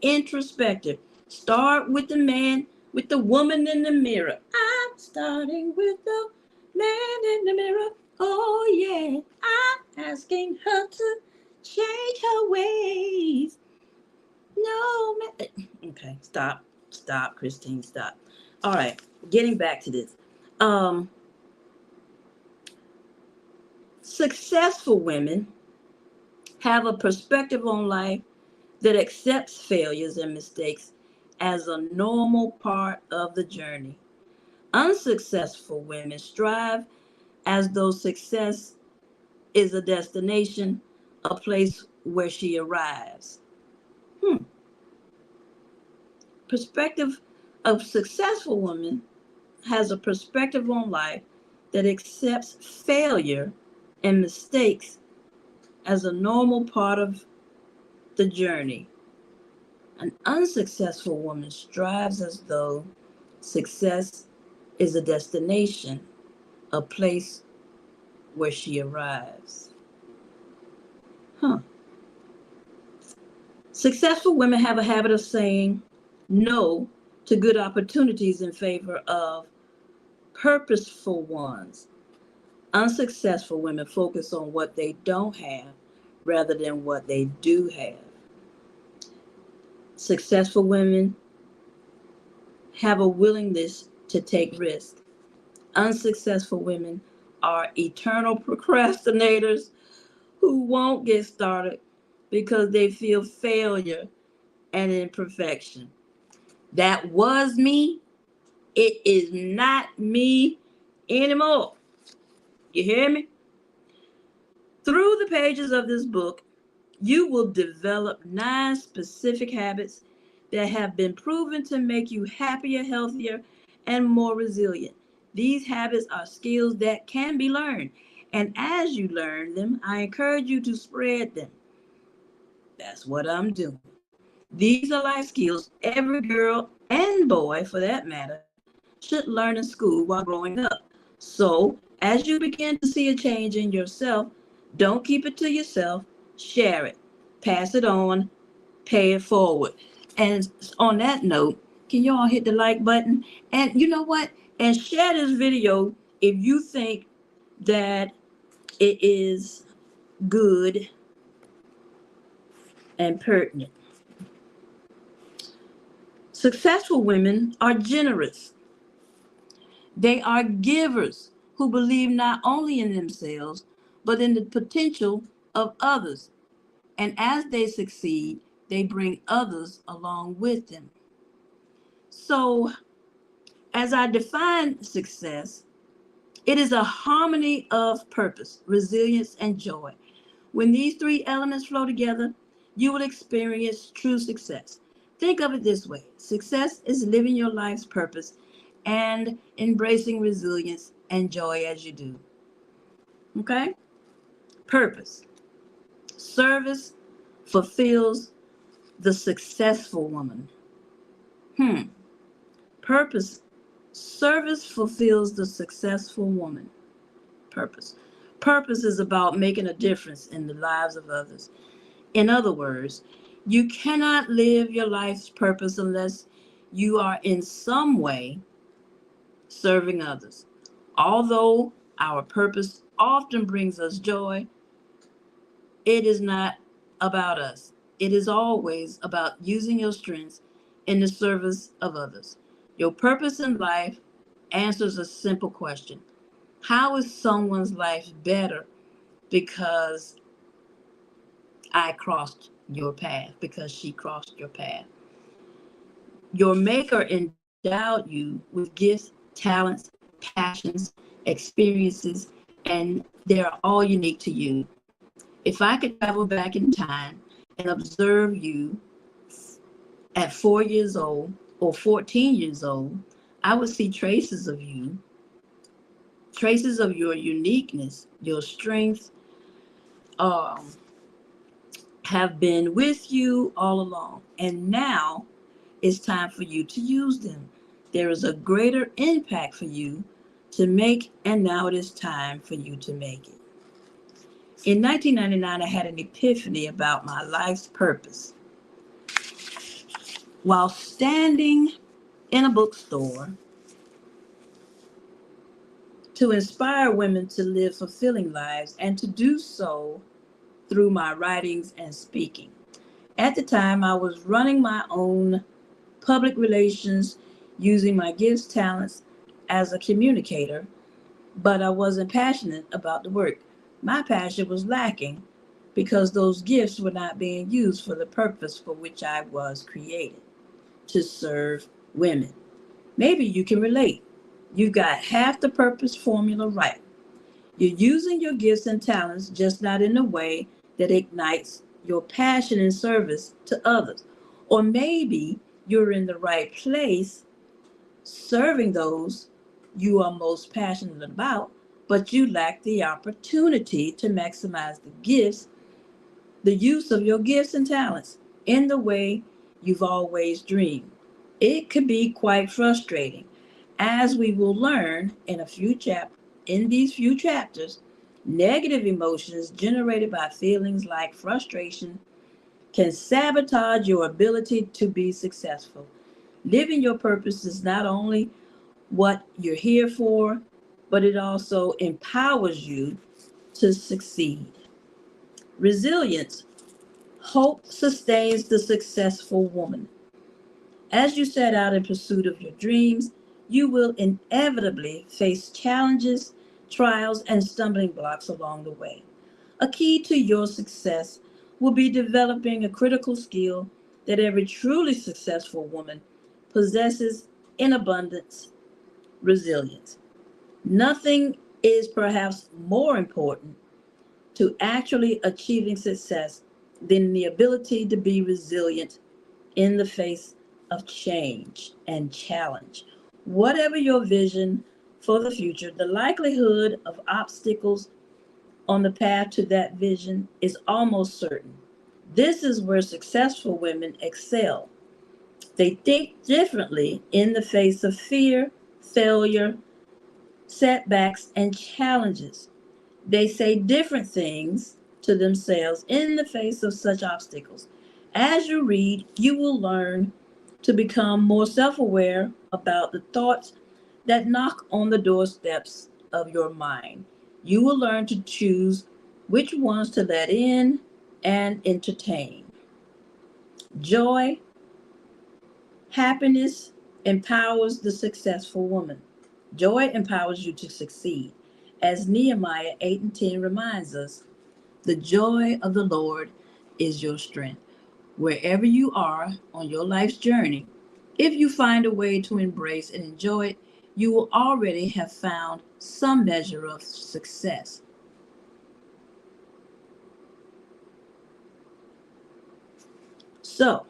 introspective. Start with the man, with the woman in the mirror. I'm starting with the man in the mirror. Oh yeah, I'm asking her to change her ways. No, man. Okay, stop, Christine, stop. All right, getting back to this. Successful women have a perspective on life that accepts failures and mistakes as a normal part of the journey. Unsuccessful women strive as though success is a destination, a place where she arrives. Hmm. Perspective of successful women has a perspective on life that accepts failure and mistakes as a normal part of the journey. An unsuccessful woman strives as though success is a destination, a place where she arrives. Huh. Successful women have a habit of saying no to good opportunities in favor of purposeful ones. Unsuccessful women focus on what they don't have rather than what they do have. Successful women have a willingness to take risks. Unsuccessful women are eternal procrastinators who won't get started because they feel failure and imperfection. That was me. It is not me anymore. You hear me? Through the pages of this book, you will develop 9 specific habits that have been proven to make you happier, healthier, and more resilient. These habits are skills that can be learned. And as you learn them, I encourage you to spread them. That's what I'm doing. These are life skills every girl and boy, for that matter, should learn in school while growing up. So, as you begin to see a change in yourself, don't keep it to yourself, share it, pass it on, pay it forward. And on that note, can you all hit the like button? And you know what? And share this video if you think that it is good and pertinent. Successful women are generous. They are givers who believe not only in themselves, but in the potential of others. And as they succeed, they bring others along with them. So, as I define success, it is a harmony of purpose, resilience, and joy. When these 3 elements flow together, you will experience true success. Think of it this way: success is living your life's purpose and embracing resilience and joy as you do. Okay? Purpose. Service fulfills the successful woman. Purpose. Service fulfills the successful woman. Purpose. Purpose is about making a difference in the lives of others. In other words, you cannot live your life's purpose unless you are in some way serving others. Although our purpose often brings us joy, it is not about us. It is always about using your strengths in the service of others. Your purpose in life answers a simple question: How is someone's life better because I crossed your path, because she crossed your path? Your maker endowed you with gifts, talents, passions, experiences, and they're all unique to you. If I could travel back in time and observe you at 4 years old or 14 years old, I would see traces of you, traces of your uniqueness, your strength, um, have been with you all along. And now it's time for you to use them. There is a greater impact for you to make, and now it is time for you to make it. In 1999, I had an epiphany about my life's purpose. While standing in a bookstore to inspire women to live fulfilling lives and to do so through my writings and speaking. At the time, I was running my own public relations using my gifts, talents as a communicator, but I wasn't passionate about the work. My passion was lacking because those gifts were not being used for the purpose for which I was created, to serve women. Maybe you can relate. You've got half the purpose formula right. You're using your gifts and talents, just not in a way that ignites your passion and service to others. Or maybe you're in the right place serving those you are most passionate about, but you lack the opportunity to maximize the gifts, the use of your gifts and talents in the way you've always dreamed. It could be quite frustrating, as we will learn in these few chapters. Negative emotions generated by feelings like frustration can sabotage your ability to be successful. Living your purpose is not only what you're here for, but it also empowers you to succeed. Resilience. Hope sustains the successful woman. As you set out in pursuit of your dreams, you will inevitably face challenges, trials, and stumbling blocks along the way. A key to your success will be developing a critical skill that every truly successful woman possesses in abundance: resilience. Nothing is perhaps more important to actually achieving success than the ability to be resilient in the face of change and challenge. Whatever your vision for the future, the likelihood of obstacles on the path to that vision is almost certain. This is where successful women excel. They think differently in the face of fear, failure, setbacks, and challenges. They say different things to themselves in the face of such obstacles. As you read, you will learn to become more self aware about the thoughts that knock on the doorsteps of your mind. You will learn to choose which ones to let in and entertain. Joy, happiness empowers the successful woman. Joy empowers you to succeed. As Nehemiah 8 and 10 reminds us, the joy of the Lord is your strength. Wherever you are on your life's journey, if you find a way to embrace and enjoy it, you will already have found some measure of success. So,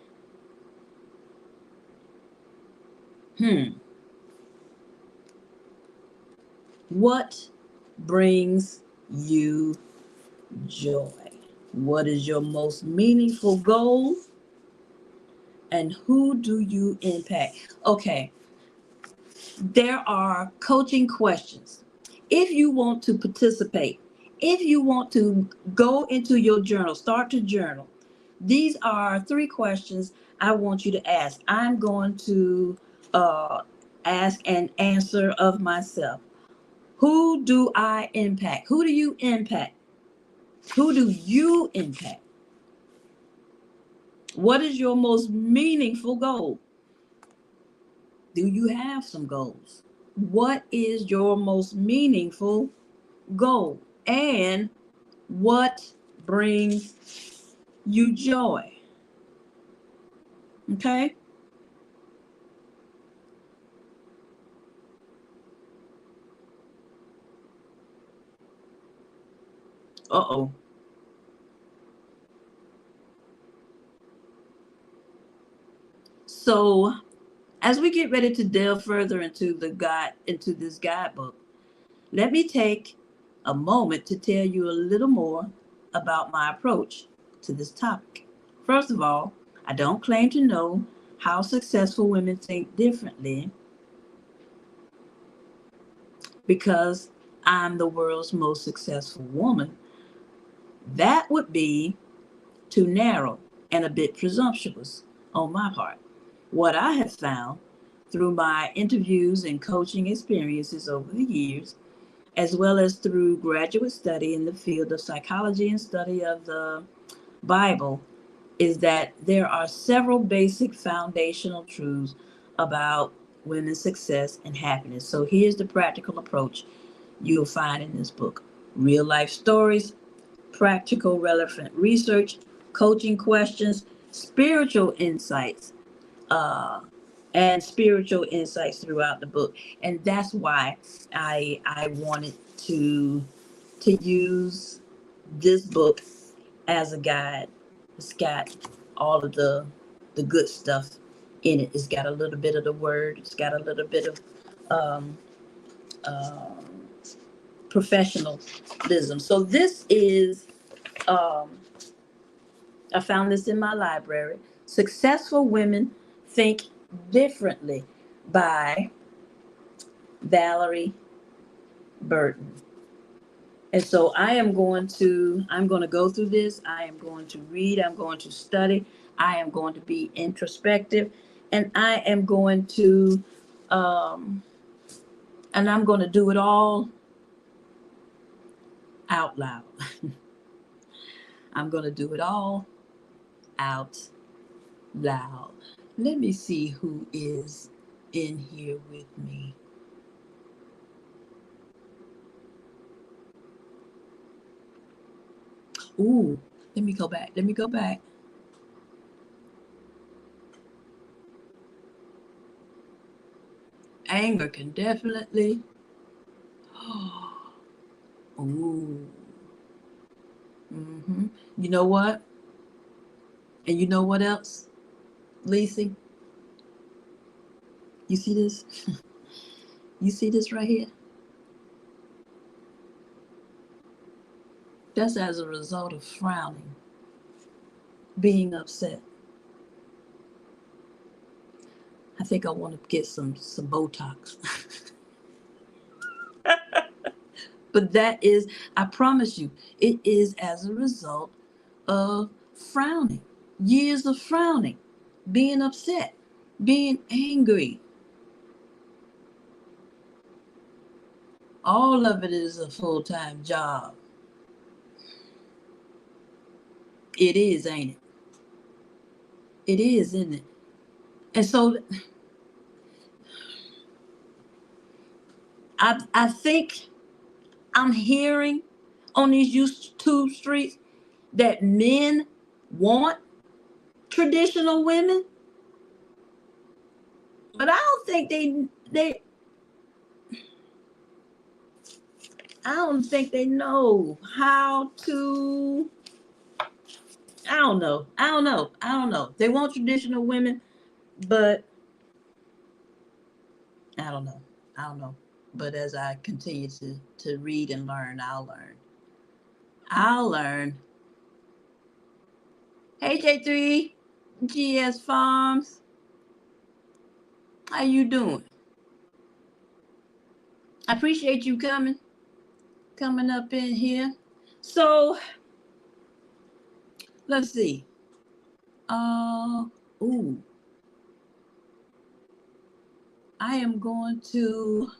what brings you joy? What is your most meaningful goal? And who do you impact? Okay, there are coaching questions. If you want to participate, if you want to go into your journal, start to journal, these are 3 questions I want you to ask. I'm going to ask and answer of myself. Who do I impact? Who do you impact? Who do you impact? What is your most meaningful goal? Do you have some goals? What is your most meaningful goal? And what brings you joy? Okay? Uh-oh. So, as we get ready to delve further into this guidebook, let me take a moment to tell you a little more about my approach to this topic. First of all, I don't claim to know how successful women think differently because I'm the world's most successful woman. That would be too narrow and a bit presumptuous on my part. What I have found through my interviews and coaching experiences over the years, as well as through graduate study in the field of psychology and study of the Bible, is that there are several basic foundational truths about women's success and happiness. So here's the practical approach you'll find in this book: real life stories, practical, relevant research, coaching questions, spiritual insights, uh, and spiritual insights throughout the book. And that's why I wanted to use this book as a guide. It's got all of the good stuff in it. It's got a little bit of the word. It's got a little bit of um, uh, professionalism. So this is um, I found this in my library. Successful Women Think Differently by Valerie Burton. And so I'm going to go through this. I am going to read, I'm going to study, I am going to be introspective, and I am going to um and I'm going to do it all out loud. I'm going to do it all out loud. Let me see who is in here with me. Ooh, let me go back. Let me go back. Anger can definitely. Ooh. Mm-hmm. You know what? And you know what else, Lacey? You see this? You see this right here? That's as a result of frowning, being upset. I think I want to get some Botox. But that is, I promise you, it is as a result of frowning. Years of frowning, being upset, being angry. All of it is a full-time job. It is, ain't it? It is, isn't it? And so I think I'm hearing on these YouTube streets that men want traditional women, but I don't think they know how to. I don't know. They want traditional women, but I don't know. I don't know. But as I continue to read and learn, I'll learn. I'll learn. Hey J3, GS Farms, how you doing? I appreciate you coming up in here. So let's see. Uh, ooh, I am going to.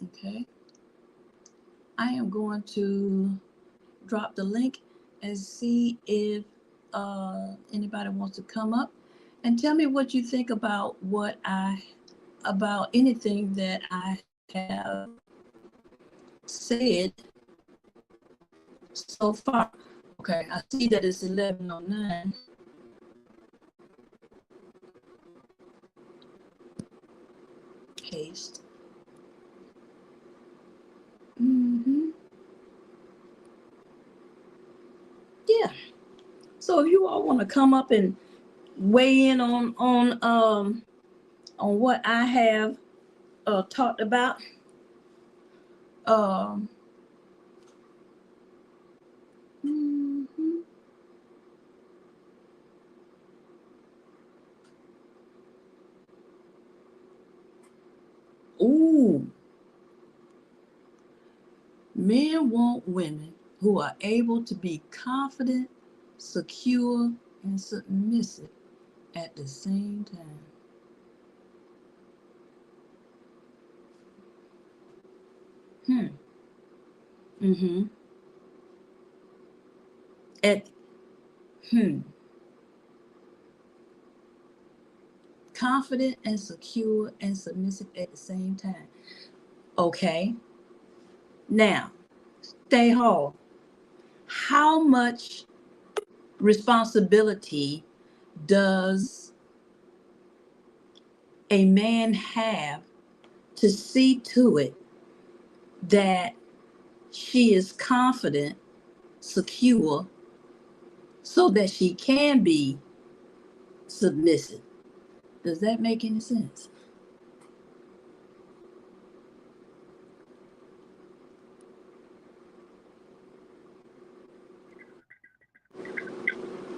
Okay, I am going to drop the link and see if anybody wants to come up And tell me what you think about about anything that I have said so far. Okay, I see that it's 11:09. Paste. Yeah. So if you all want to come up and weigh in on what I have talked about, um, mhm. Ooh, men want women who are able to be confident, secure, and submissive at the same time. Hmm. Mm-hmm. At hmm. Confident and secure and submissive at the same time. Okay. Now, stay whole. How much responsibility does a man have to see to it that she is confident, secure, so that she can be submissive? Does that make any sense?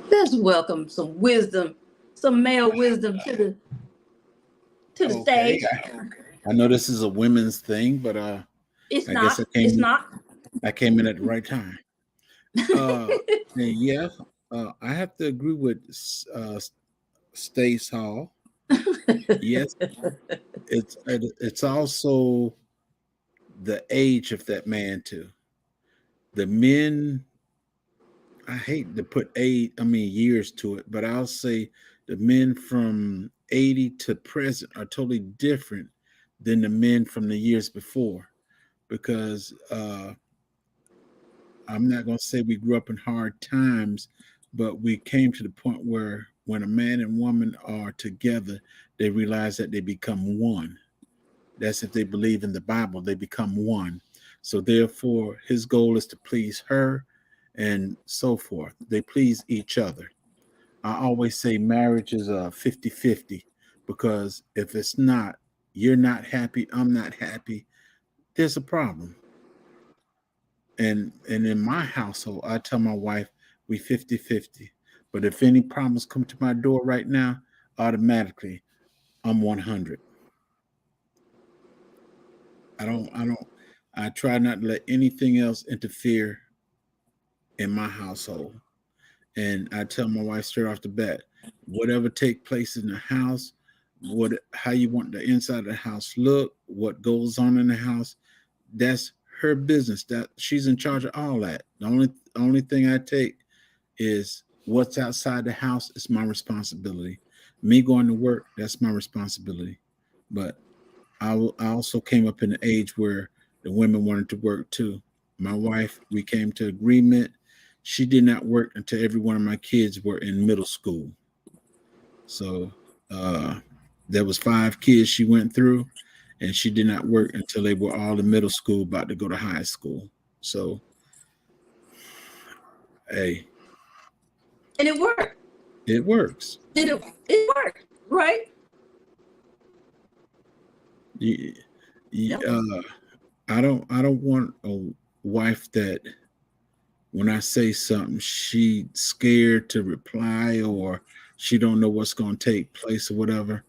Let's welcome some wisdom, some male wisdom to the Okay, stage. I know this is a women's thing, but It's I guess not. It's not. I came in at the right time. And yeah, I have to agree with Stace Hall. Yes, it's also the age of that man too. The men, I hate to put years to it, but I'll say the men from 80 to present are totally different than the men from the years before because I'm not going to say we grew up in hard times, but we came to the point where when a man and woman are together, they realize that they become one. That's if they believe in the Bible, they become one. So therefore, his goal is to please her and so forth. They please each other. I always say marriage is a 50-50 because if it's not, you're not happy, I'm not happy, there's a problem. And in my household, I tell my wife we 50-50. But if any problems come to my door right now, automatically I'm 100. I try not to let anything else interfere in my household. And I tell my wife straight off the bat, whatever take place in the house, what how you want the inside of the house look, what goes on in the house, that's her business. That she's in charge of all that. The only thing I take is what's outside the house is my responsibility. Me going to work, that's my responsibility. But I also came up in an age where the women wanted to work too. My wife, we came to agreement. She did not work until every one of my kids were in middle school. So uh, there was 5 kids she went through, and she did not work until they were all in middle school, about to go to high school. So, hey, And it worked. it works. It worked, right? You, Yep. I don't want a wife that when I say something, she scared to reply or she don't know what's going to take place or whatever.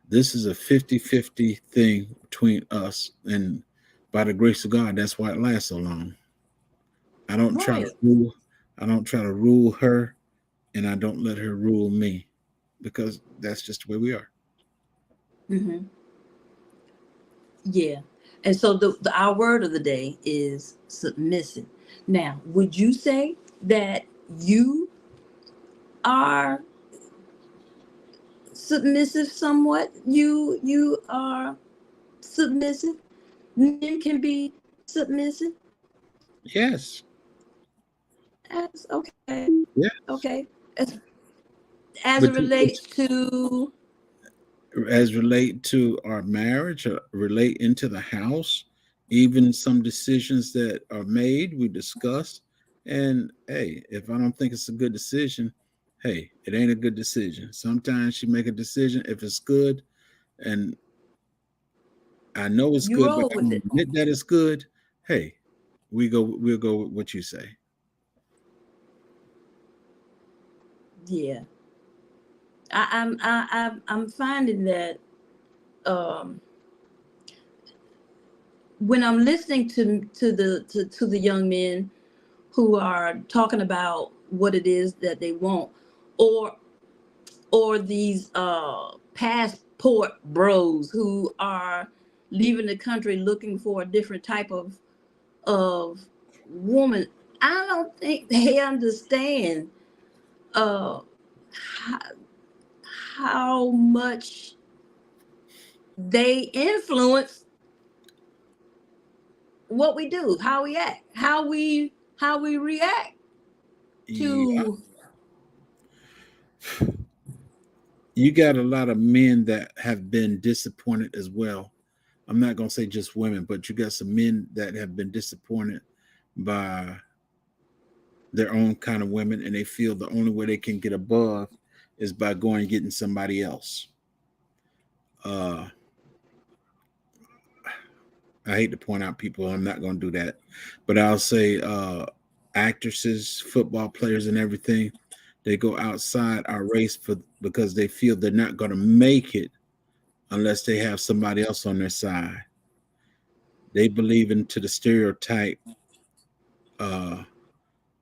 This is a 50-50 thing between us. And by the grace of God, that's why it lasts so long. I don't try to Right. rule. I don't try to rule her and I don't let her rule me because that's just the way we are. Hmm. Yeah. And so our word of the day is submissive. Now, would you say that you are submissive somewhat. You are submissive. Men can be submissive. Yes. That's okay. Yes. Okay. As it But relates to as relate to our marriage or relate into the house, even some decisions that are made, we discuss. And hey, if I don't think it's a good decision, hey, it ain't a good decision. Sometimes you make a decision if it's good, and I know it's you good, but roll I with don't it. admit that it's good. Hey, we'll go with what you say. Yeah. I'm finding that um when I'm listening to the young men who are talking about what it is that they want, or these passport bros who are leaving the country looking for a different type of woman, I don't think they understand uh how, how much they influence what we do, how we act, how we react Yeah, to. you got a lot of men that have been disappointed as well. I'm not gonna say just women, but you got some men that have been disappointed by their own kind of women, and they feel the only way they can get above is by going and getting somebody else. Uh, I hate to point out people. I'm not going to do that, but I'll say actresses, football players, and everything. They go outside our race for because they feel they're not going to make it unless they have somebody else on their side. They believe into the stereotype. Uh,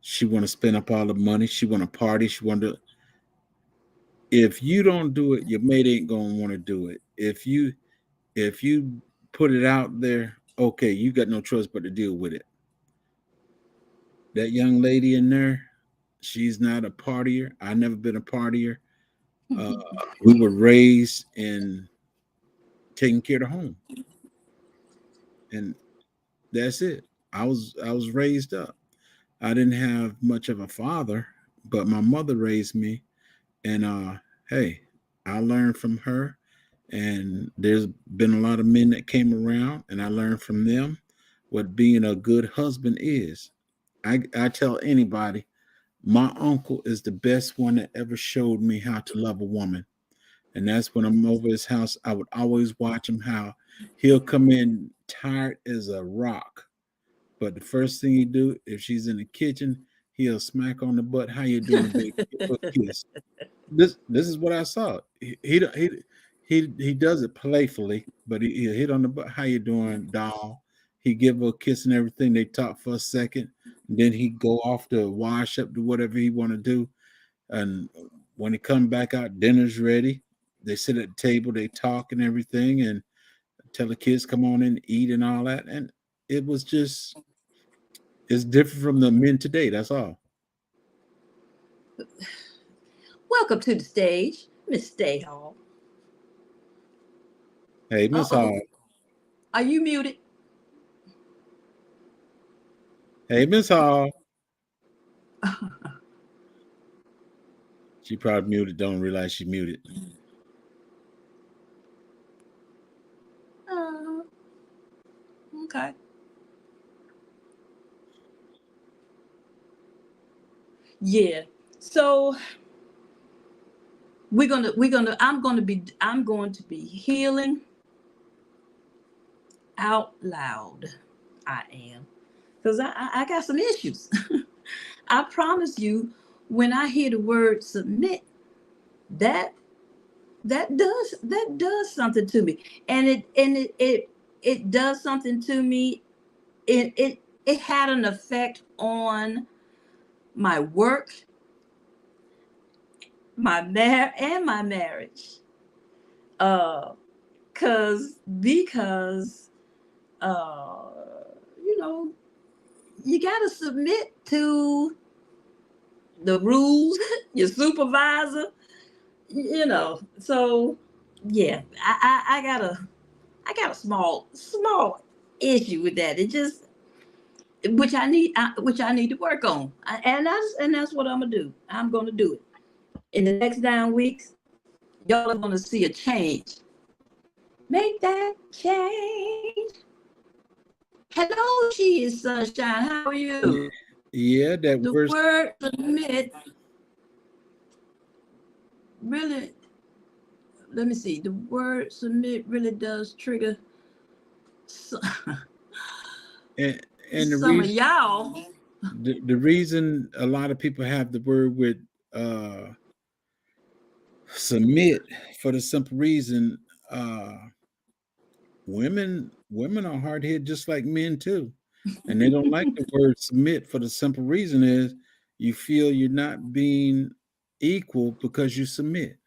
she want to spend up all the money. She want to party. She want to. If you don't do it, your mate ain't gonna want to do it. If you put it out there, okay, you got no choice but to deal with it. That young lady in there, she's not a partier. I never been a partier. Uh, we were raised in taking care of the home, and that's it. I was raised up. I didn't have much of a father, but my mother raised me, and hey, I learned from her. And there's been a lot of men that came around, and I learned from them what being a good husband is. I tell anybody, my uncle is the best one that ever showed me how to love a woman. And that's when I'm over his house, I would always watch him how he'll come in tired as a rock. But the first thing he do, if she's in the kitchen, he'll smack on the butt. How you doing, baby? Give her a kiss. This is what I saw. He does it playfully, but he hit on the butt. How you doing, doll? He give her a kiss and everything. They talk for a second, and then he go off to wash up, do whatever he want to do. And when he come back out, dinner's ready. They sit at the table, they talk and everything, and tell the kids come on in, eat and all that. And it was just it's different from the men today. That's all. Welcome to the stage, Miss Stayhall. Hey, Uh Miss oh, Hall. are you muted? Hey, Miss Hall. She probably muted. Don't realize she muted. uh, okay. Yeah. So I'm going to be healing out loud. I am. Because I got some issues. I promise you, when I hear the word submit, that that does something to me. And it does something to me. It had an effect on my work, my marriage. Uh because uh you know, you gotta submit to the rules, your supervisor, So yeah, I got a small issue with that. It just which I need to work on, and that's what I'm gonna do. I'm gonna do it in the next 9 weeks. Y'all are gonna see a change. Make that change. Hello, she is sunshine. How are you? Yeah, that The word. word submit really. Let me see. The word submit really does trigger some, And, and the some of reason y'all. the reason a lot of people have the word with uh submit, for the simple reason, uh women are hard headed just like men too, and they don't like the word submit for the simple reason is you feel you're not being equal because you submit.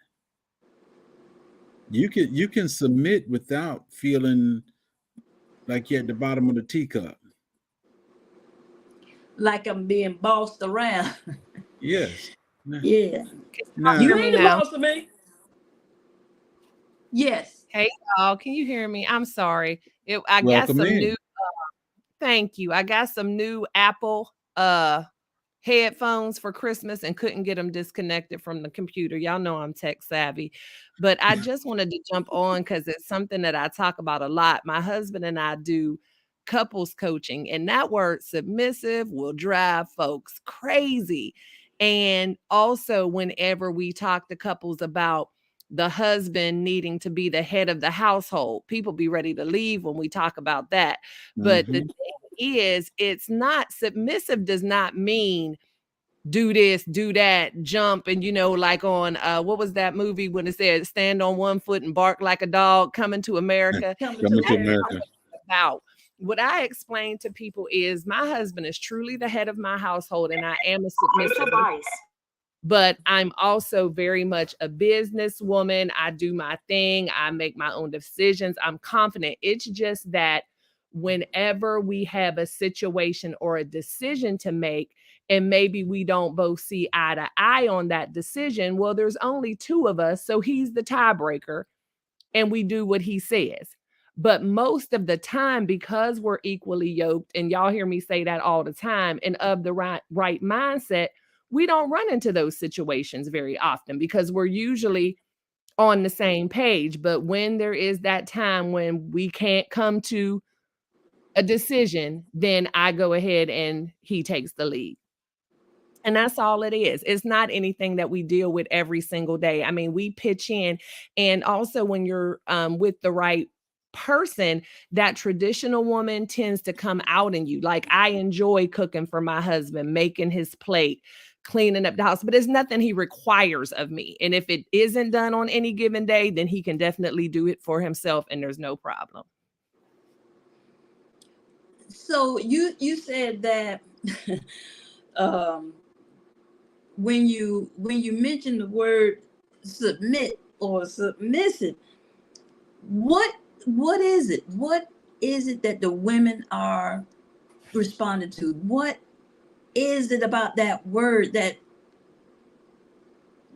You can submit without feeling like you're at the bottom of the teacup. Like I'm being bossed around. Yes. Now, Yeah. Y'all hear You now me ain't the now? boss of me. Yes. Hey, y'all, can you hear me? I'm sorry. I got welcome some in. new thank you. I got some new Apple headphones for Christmas and couldn't get them disconnected from the computer. Y'all know I'm tech savvy. But I just wanted to jump on because it's something that I talk about a lot. My husband and I do couples coaching, and that word submissive will drive folks crazy. And also, whenever we talk to couples about the husband needing to be the head of the household, people be ready to leave when we talk about that. But the Hmm. thing is, it's not submissive, does not mean do this, do that, jump, and like on what was that movie when it said stand on one foot and bark like a dog, Coming to America. Coming to Coming to That's America. not America. what it's about. What I explain to people is my husband is truly the head of my household and I am a submissive, but I'm also very much a businesswoman. I do my thing. I make my own decisions. I'm confident. It's just that whenever we have a situation or a decision to make, and maybe we don't both see eye to eye on that decision, well, there's only two of us. So he's the tiebreaker and we do what he says. But most of the time, because we're equally yoked, and y'all hear me say that all the time, and of the right mindset, we don't run into those situations very often because we're usually on the same page. But when there is that time when we can't come to a decision, then I go ahead and he takes the lead. And that's all it is. It's not anything that we deal with every single day. I mean, we pitch in. And also, when you're with the right person, that traditional woman tends to come out in you. Like, I enjoy cooking for my husband, making his plate, cleaning up the house, but it's nothing he requires of me. And if it isn't done on any given day, then he can definitely do it for himself, and there's no problem. So you said that um, when you mention the word submit or submissive, what what is it? What is it that the women are responding to? What is it about that word that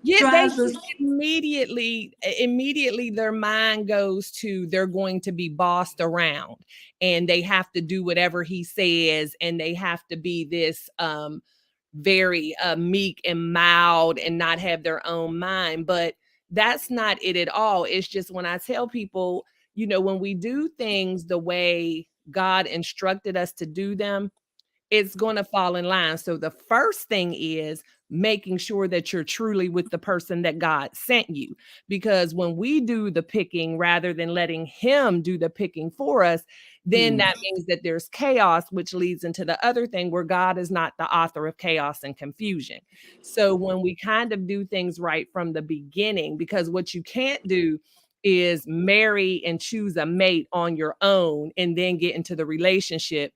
Yeah, they drives just us? immediately their mind goes to they're going to be bossed around and they have to do whatever he says and they have to be this very meek and mild and not have their own mind. But that's not it at all. It's just when I tell people, when we do things the way God instructed us to do them, it's going to fall in line. So the first thing is making sure that you're truly with the person that God sent you. Because when we do the picking rather than letting him do the picking for us, then Mm. that means that there's chaos, which leads into the other thing where God is not the author of chaos and confusion. So when we kind of do things right from the beginning, because what you can't do is marry and choose a mate on your own and then get into the relationship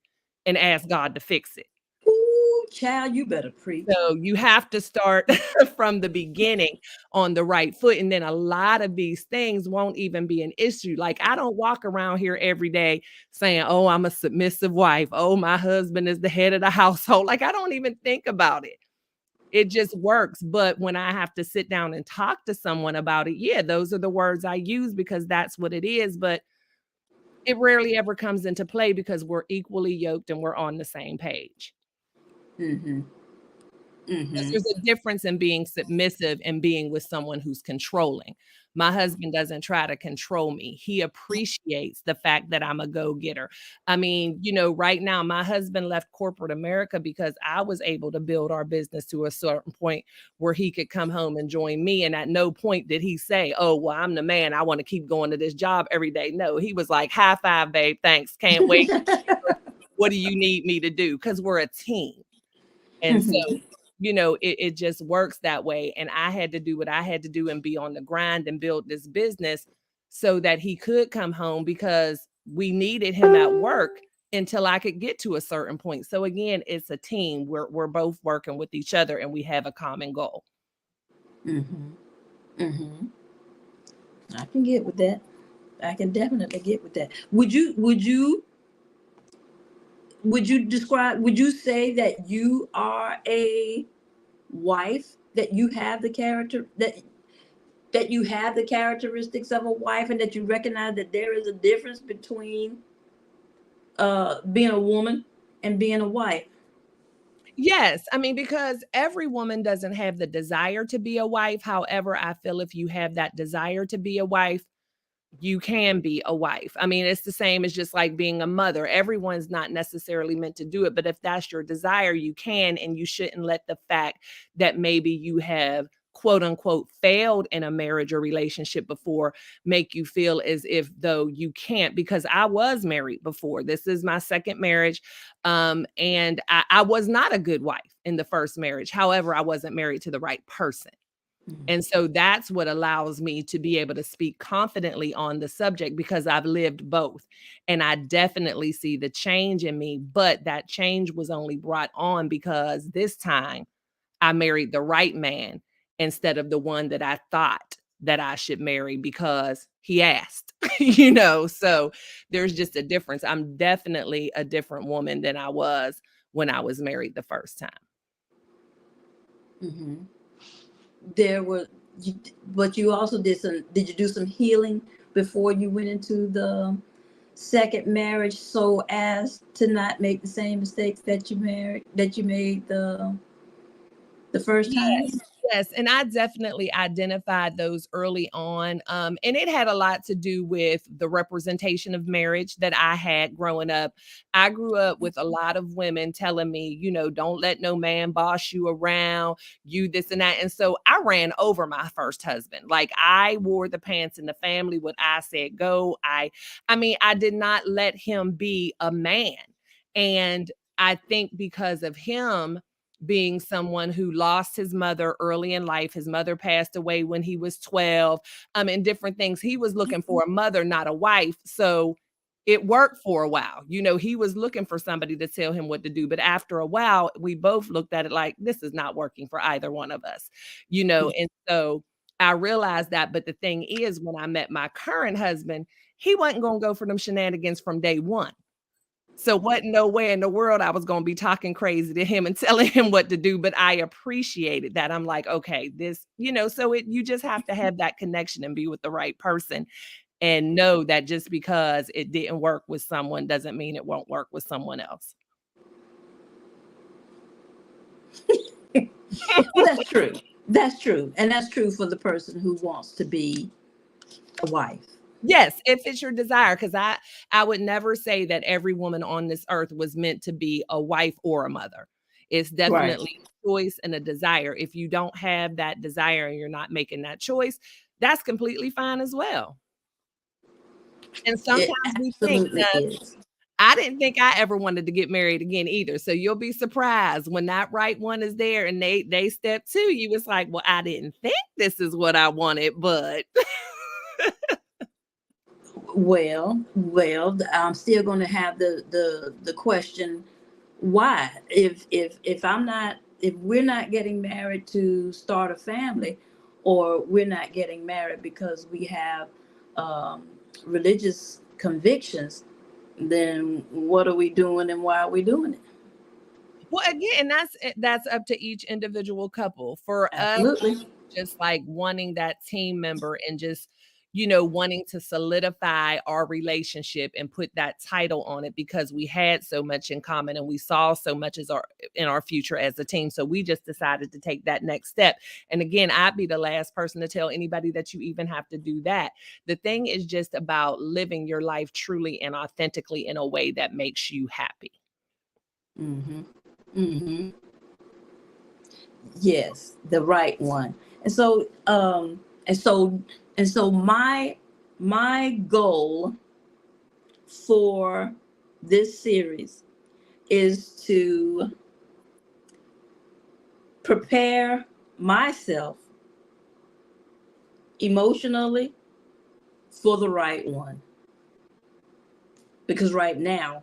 and ask God to fix it. Ooh, child, you better preach. So you have to start from the beginning on the right foot. And then a lot of these things won't even be an issue. Like, I don't walk around here every day saying, oh, I'm a submissive wife. Oh, my husband is the head of the household. Like, I don't even think about it. it just works. But when I have to sit down and talk to someone about it, yeah, those are the words I use because that's what it is. But it rarely ever comes into play because we're equally yoked and we're on the same page. Mm-hmm. Because Mm-hmm. there's a difference in being submissive and being with someone who's controlling. My husband doesn't try to control me. He appreciates the fact that I'm a go-getter. I mean, right now, my husband left corporate America because I was able to build our business to a certain point where he could come home and join me. And at no point did he say, oh, well, I'm the man. I want to keep going to this job every day. No, he was like, high five, babe. Thanks. Can't wait. What do you need me to do? Because we're a team. And so it just works that way. And I had to do what I had to do and be on the grind and build this business so that he could come home because we needed him at work until I could get to a certain point. So again, it's a team. We're both working with each other and we have a common goal. Mm-hmm. Mm-hmm. I can get with that. I can definitely get with that. Would you describe, would you say that you are a wife, that you have the character, that you have the characteristics of a wife, and that you recognize that there is a difference between being a woman and being a wife? Yes. I mean, because every woman doesn't have the desire to be a wife. However, I feel if you have that desire to be a wife, you can be a wife. I mean, it's the same as just like being a mother. Everyone's not necessarily meant to do it, but if that's your desire, you can, and you shouldn't let the fact that maybe you have quote unquote failed in a marriage or relationship before make you feel as if though you can't, because I was married before. This is my second marriage. And I was not a good wife in the first marriage. However, I wasn't married to the right person. And so that's what allows me to be able to speak confidently on the subject because I've lived both. And I definitely see the change in me, but that change was only brought on because this time I married the right man instead of the one that I thought that I should marry because he asked, so there's just a difference. I'm definitely a different woman than I was when I was married the first time. Mm-hmm. There were, but you also did you do some healing before you went into the second marriage so as to not make the same mistakes that you made the first time? Yes, and I definitely identified those early on. And it had a lot to do with the representation of marriage that I had growing up. I grew up with a lot of women telling me, don't let no man boss you around, you this and that. And so I ran over my first husband. Like I wore the pants in the family. What I said, go. I did not let him be a man. And I think because of him, being someone who lost his mother early in life. His mother passed away when he was 12, and different things. He was looking for a mother, not a wife. So it worked for a while. He was looking for somebody to tell him what to do. But after a while, we both looked at it like, this is not working for either one of us, and so I realized that. But the thing is, when I met my current husband, he wasn't going to go for them shenanigans from day one. So wasn't no way in the world I was going to be talking crazy to him and telling him what to do, but I appreciated that. I'm like, okay, this, so you just have to have that connection and be with the right person and know that just because it didn't work with someone doesn't mean it won't work with someone else. Well, that's true. That's true. And that's true for the person who wants to be a wife. Yes, if it's your desire, because I would never say that every woman on this earth was meant to be a wife or a mother. It's definitely a choice and a desire. If you don't have that desire and you're not making that choice, that's completely fine as well. And sometimes we think that I didn't think I ever wanted to get married again either. So you'll be surprised when that right one is there and they step to you. It's like, well, I didn't think this is what I wanted, but Well, I'm still going to have the question, why? If we're not getting married to start a family, or we're not getting married because we have religious convictions, then what are we doing and why are we doing it? Well, again, that's up to each individual couple. For us, Absolutely. just like wanting that team member and just, you know, wanting to solidify our relationship and put that title on it because we had so much in common and we saw so much as our in our future as a team. So we just decided to take that next step. And again, I'd be the last person to tell anybody that you even have to do that. The thing is just about living your life truly and authentically in a way that makes you happy. Mm-hmm. Mm-hmm. Yes, the right one. And so, and so, and so, my goal for this series is to prepare myself emotionally for the right one. Because right now,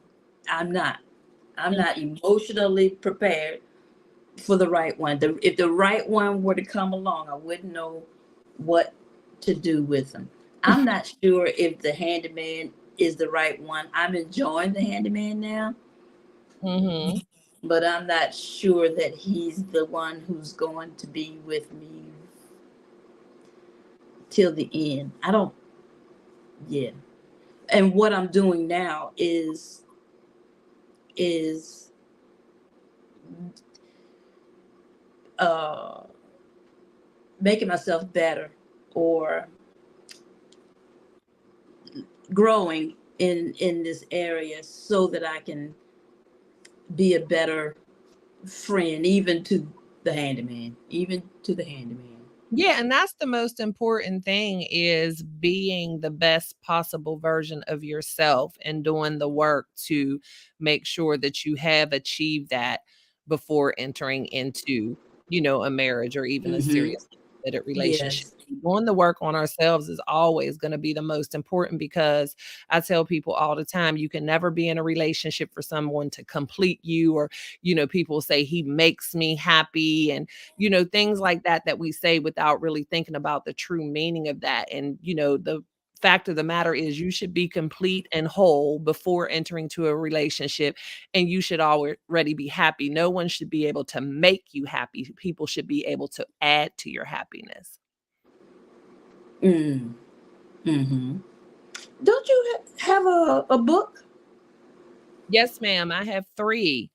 I'm not. I'm not emotionally prepared for the right one. If the right one were to come along, I wouldn't know what to do with them. I'm not sure if the handyman is the right one. I'm enjoying the handyman now, Mm-hmm. but I'm not sure that he's the one who's going to be with me till the end. I don't, yeah. And what I'm doing now is uh making myself better or growing in this area so that I can be a better friend even to the handyman, even to the handyman. Yeah, and that's the most important thing is being the best possible version of yourself and doing the work to make sure that you have achieved that before entering into, you know, a marriage or even a Mm-hmm. serious committed relationship. Yes. Doing the work on ourselves is always going to be the most important because I tell people all the time, you can never be in a relationship for someone to complete you or, you know, people say he makes me happy and you know, things like that that we say without really thinking about the true meaning of that. And, you know, the fact of the matter is you should be complete and whole before entering to a relationship and you should already be happy. No one should be able to make you happy. People should be able to add to your happiness. Mm. Mm-hmm. Don't you have a book? Yes, ma'am. I have 3.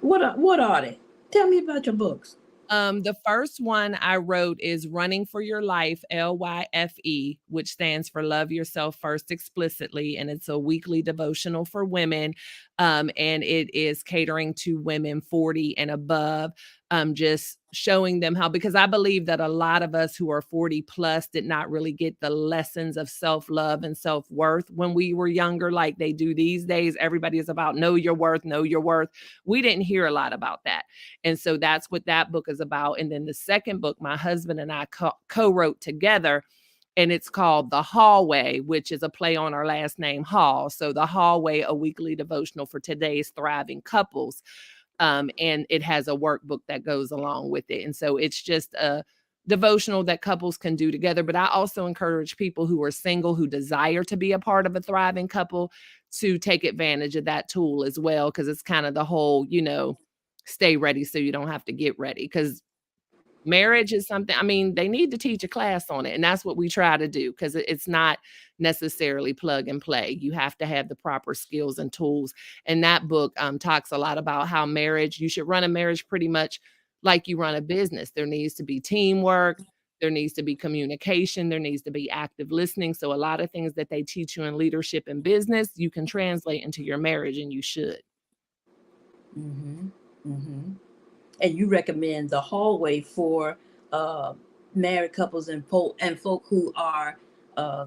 What are they? Tell me about your books. The first one I wrote is Running for Your Life, LYFE, which stands for Love Yourself First Explicitly. And it's a weekly devotional for women. And it is catering to women 40 and above, just showing them how, because I believe that a lot of us who are 40 plus did not really get the lessons of self love and self worth when we were younger, like they do these days. Everybody is about know your worth, know your worth. We didn't hear a lot about that. And so that's what that book is about. And then the second book, my husband and I co-wrote together, and it's called The Hallway, which is a play on our last name, Hall. So The Hallway, a weekly devotional for today's thriving couples. And it has a workbook that goes along with it. And so it's just a devotional that couples can do together. But I also encourage people who are single, who desire to be a part of a thriving couple, to take advantage of that tool as well, because it's kind of the whole, you know, stay ready so you don't have to get ready. Because marriage is something, I mean, they need to teach a class on it. And that's what we try to do because it's not necessarily plug and play. You have to have the proper skills and tools. And that book talks a lot about how marriage, you should run a marriage pretty much like you run a business. There needs to be teamwork. There needs to be communication. There needs to be active listening. So, a lot of things that they teach you in leadership and business, you can translate into your marriage, and you should. Mm-hmm. Mm-hmm. And you recommend the hallway for uh, married couples and folk who are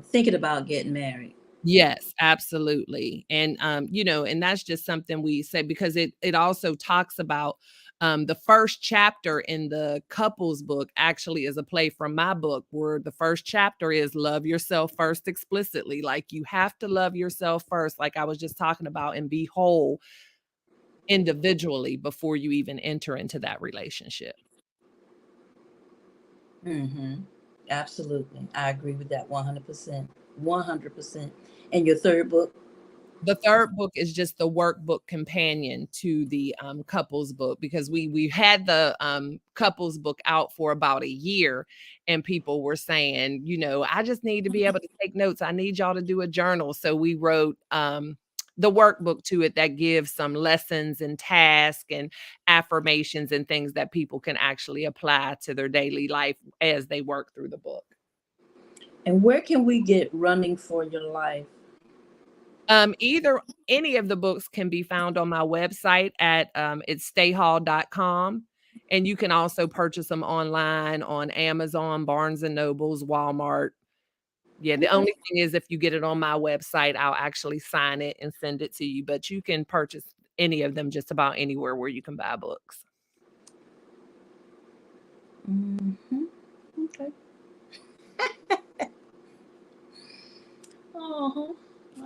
thinking about getting married. Yes, absolutely. And you know, and that's just something we say because it also talks about the first chapter in the couples book actually is a play from my book where the first chapter is love yourself first explicitly. Like you have to love yourself first, like I was just talking about, and be whole individually before you even enter into that relationship. Mm-hmm. Absolutely. I agree with that 100%. 100%. And your third book? The third book is just the workbook companion to the couples book, because we had the couples book out for about a year, and people were saying, I just need to be able to take notes. I need y'all to do a journal. So we wrote the workbook to it that gives some lessons and tasks and affirmations and things that people can actually apply to their daily life as they work through the book. And where can we get Running for Your Life? Any of the books can be found on my website at it's stayhall.com. And you can also purchase them online on Amazon, Barnes and Nobles, Walmart. Yeah, the only thing is, if you get it on my website, I'll actually sign it and send it to you. But you can purchase any of them just about anywhere where you can buy books. Mm-hmm. Okay. Uh-huh.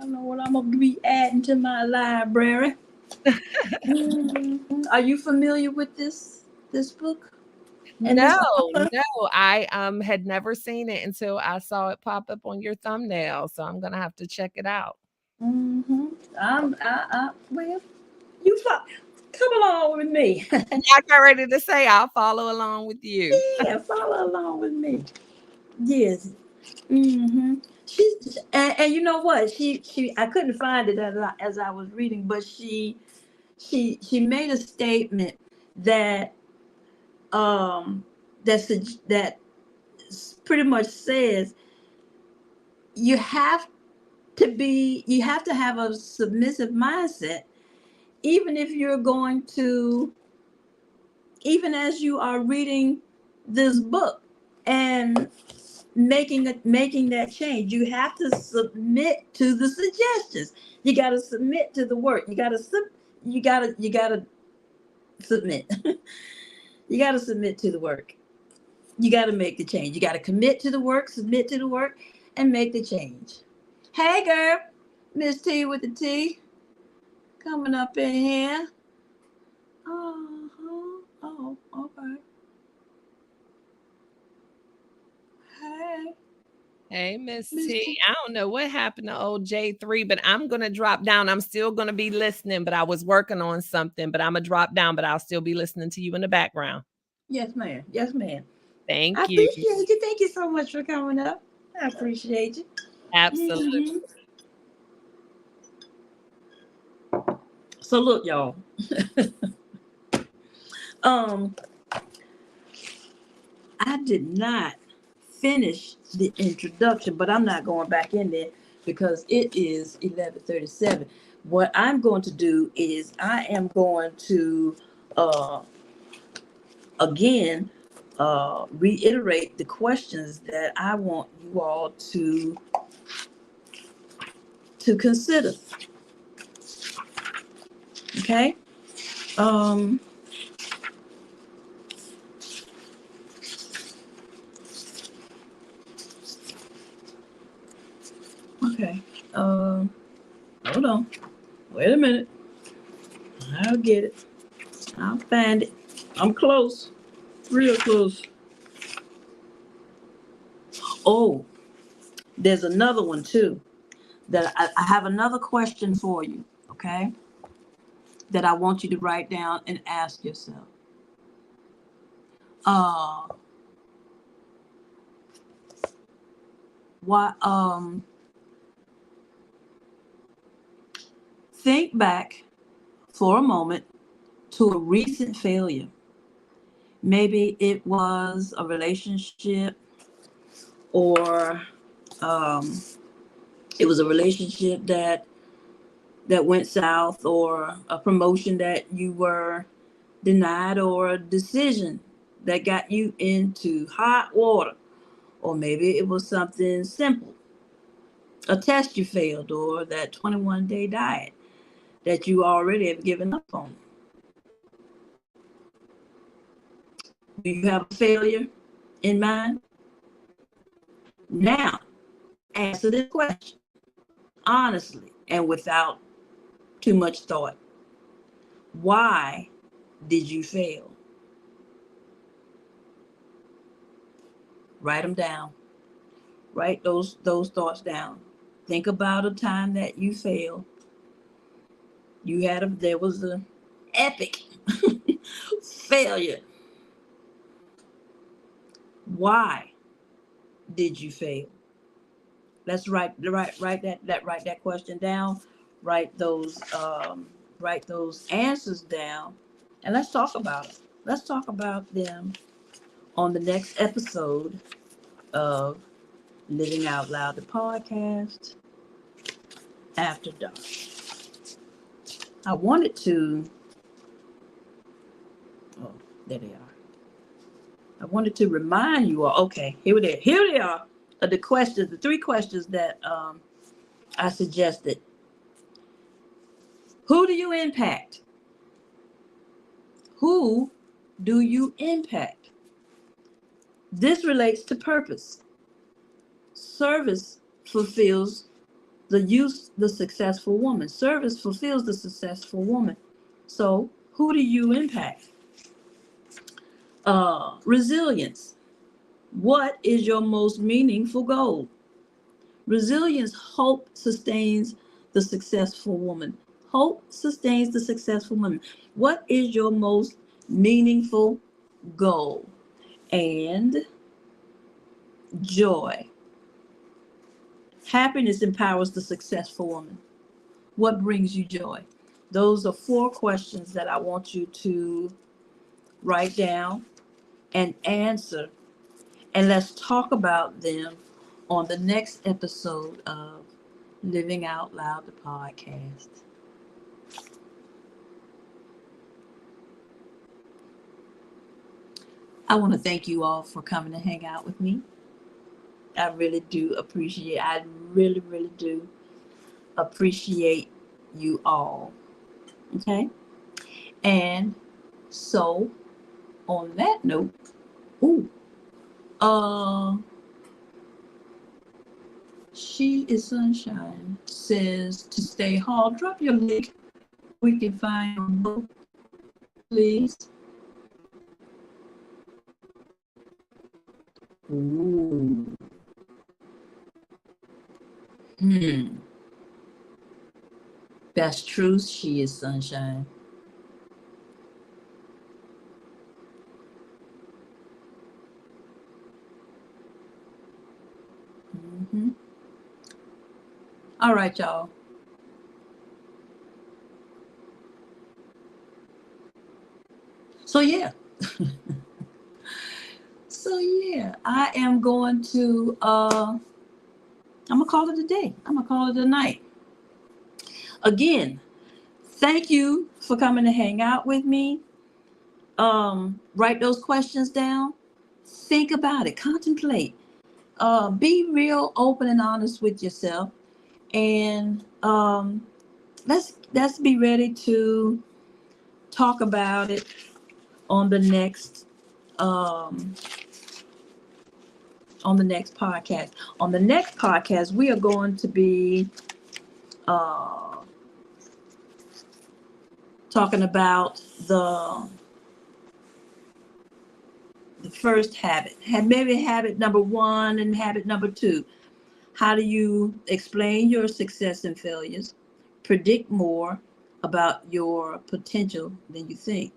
I know what I'm going to be adding to my library. Mm-hmm. Are you familiar with this book? And No, I had never seen it until I saw it pop up on your thumbnail. So I'm gonna have to check it out. Mm-hmm. Well, come along with me. I got ready to say I'll follow along with you. Yeah, follow along with me. Yes. Mm-hmm. And you know what? She I couldn't find it as I was reading, but she made a statement that that pretty much says you have you have to have a submissive mindset, even if you're going to, even as you are reading this book and making that change, you have to submit to the suggestions. You got to submit to the work. You got to submit. You got to submit to the work. You got to make the change. You got to commit to the work, submit to the work, and make the change. Hey, girl, Miss T with the T, coming up in here. Uh-huh. Oh, okay. Hey. Hey, Miss Miss T. T. I don't know what happened to old J3, but I'm gonna drop down. I'm still gonna be listening, but I was working on something, but I'm gonna drop down, but I'll still be listening to you in the background. Yes, ma'am. Yes, ma'am. I Thank you. appreciate you. Thank you so much for coming up. I appreciate you. Absolutely. Mhm. So look, y'all. um, I did not finish the introduction, but I'm not going back in there because it is 11:37. What I'm going to do is I am going to uh, again reiterate the questions that I want you all to consider. Okay. Um, okay. Hold on. Wait a minute. I'll get it. I'll find it. I'm close. Real close. Oh, there's another one too. That I have another question for you, okay? That I want you to write down and ask yourself. Uh why think back for a moment to a recent failure. Maybe it was a relationship, or um it was a relationship that went south, or a promotion that you were denied, or a decision that got you into hot water, or maybe it was something simple, a test you failed, or that 21-day diet that you already have given up on. Do you have a failure in mind? Now, answer this question honestly and without too much thought. Why did you fail? Write them down. Write those thoughts down. Think about a time that you failed There was an epic failure. Why did you fail? Let's write that question down. Write those answers down, and let's talk about it. Let's talk about them on the next episode of Living Out Loud, the podcast after dark. I wanted to. Oh, there they are. I wanted to remind you all. Okay, here they are. The questions, the 3 questions that I suggested. Who do you impact? Who do you impact? This relates to purpose. Service fulfills the successful woman. Service fulfills the successful woman. So, who do you impact? Resilience. What is your most meaningful goal? Resilience, hope sustains the successful woman. Hope sustains the successful woman. What is your most meaningful goal? And joy. Happiness empowers the successful woman. What brings you joy? Those are 4 questions that I want you to write down and answer. And let's talk about them on the next episode of Living Out Loud, the podcast. I want to thank you all for coming to hang out with me. I really do appreciate, I really, really do appreciate you all. Okay? And so, on that note, She is Sunshine says to stay hall. Drop your link. We can find on both, please. Ooh. That's true. She is Sunshine. All right, y'all. So yeah. I am going to I'm gonna call it a day. I'm gonna call it a night. Again, thank you for coming to hang out with me. Write those questions down. Think about it. Contemplate. Be real open and honest with yourself. And let's be ready to talk about it on the next podcast. On the next podcast, we are going to be talking about the first habit. Maybe habit number 1 and habit number 2. How do you explain your success and failures? Predict more about your potential than you think.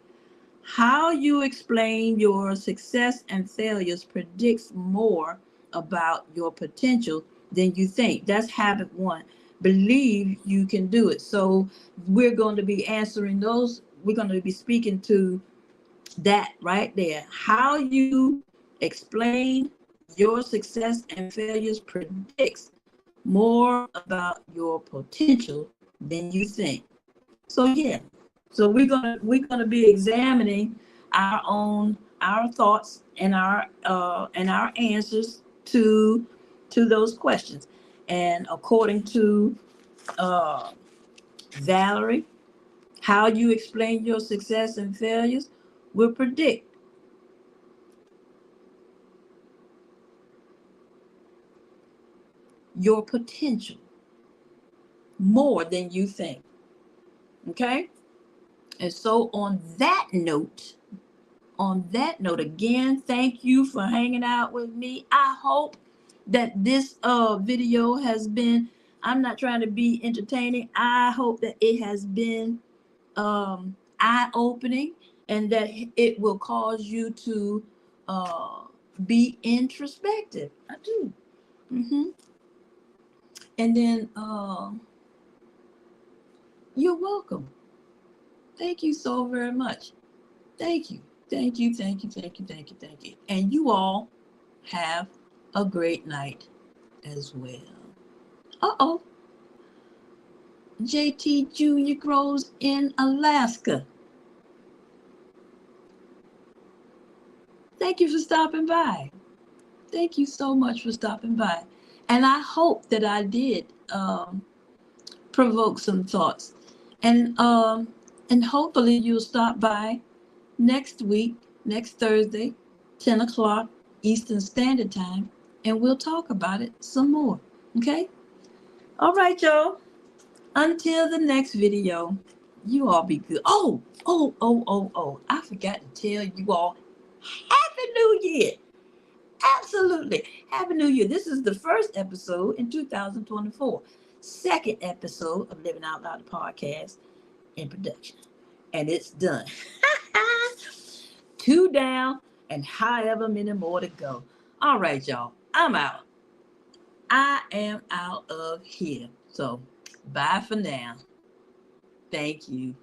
How you explain your success and failures predicts more about your potential than you think. That's habit 1. Believe you can do it. So we're going to be answering those. We're going to be speaking to that right there. How you explain your success and failures predicts more about your potential than you think. So yeah. So we're gonna be examining our thoughts and our answers to those questions. And according to Valerie, how you explain your success and failures will predict your potential more than you think. Okay? And so on that note, again, thank you for hanging out with me. I hope that this video has been I'm not trying to be entertaining. I hope that it has been eye-opening and that it will cause you to be introspective. I do. And then you're welcome. Thank you so very much. Thank you. Thank you. Thank you. Thank you. Thank you. Thank you. And you all have a great night as well. Uh-oh. JT Jr. grows in Alaska. Thank you for stopping by. Thank you so much for stopping by. And I hope that I did provoke some thoughts. And hopefully you'll stop by next week, next Thursday, 10 o'clock Eastern Standard Time, and we'll talk about it some more. Okay? All right, y'all. Until the next video, you all be good. Oh. I forgot to tell you all, Happy New Year. Absolutely. Happy New Year. This is the first episode in 2024. Second episode of Living Out Loud podcast in production. And it's done. 2 down and however many more to go. All right, y'all. I'm out. I am out of here. So bye for now. Thank you.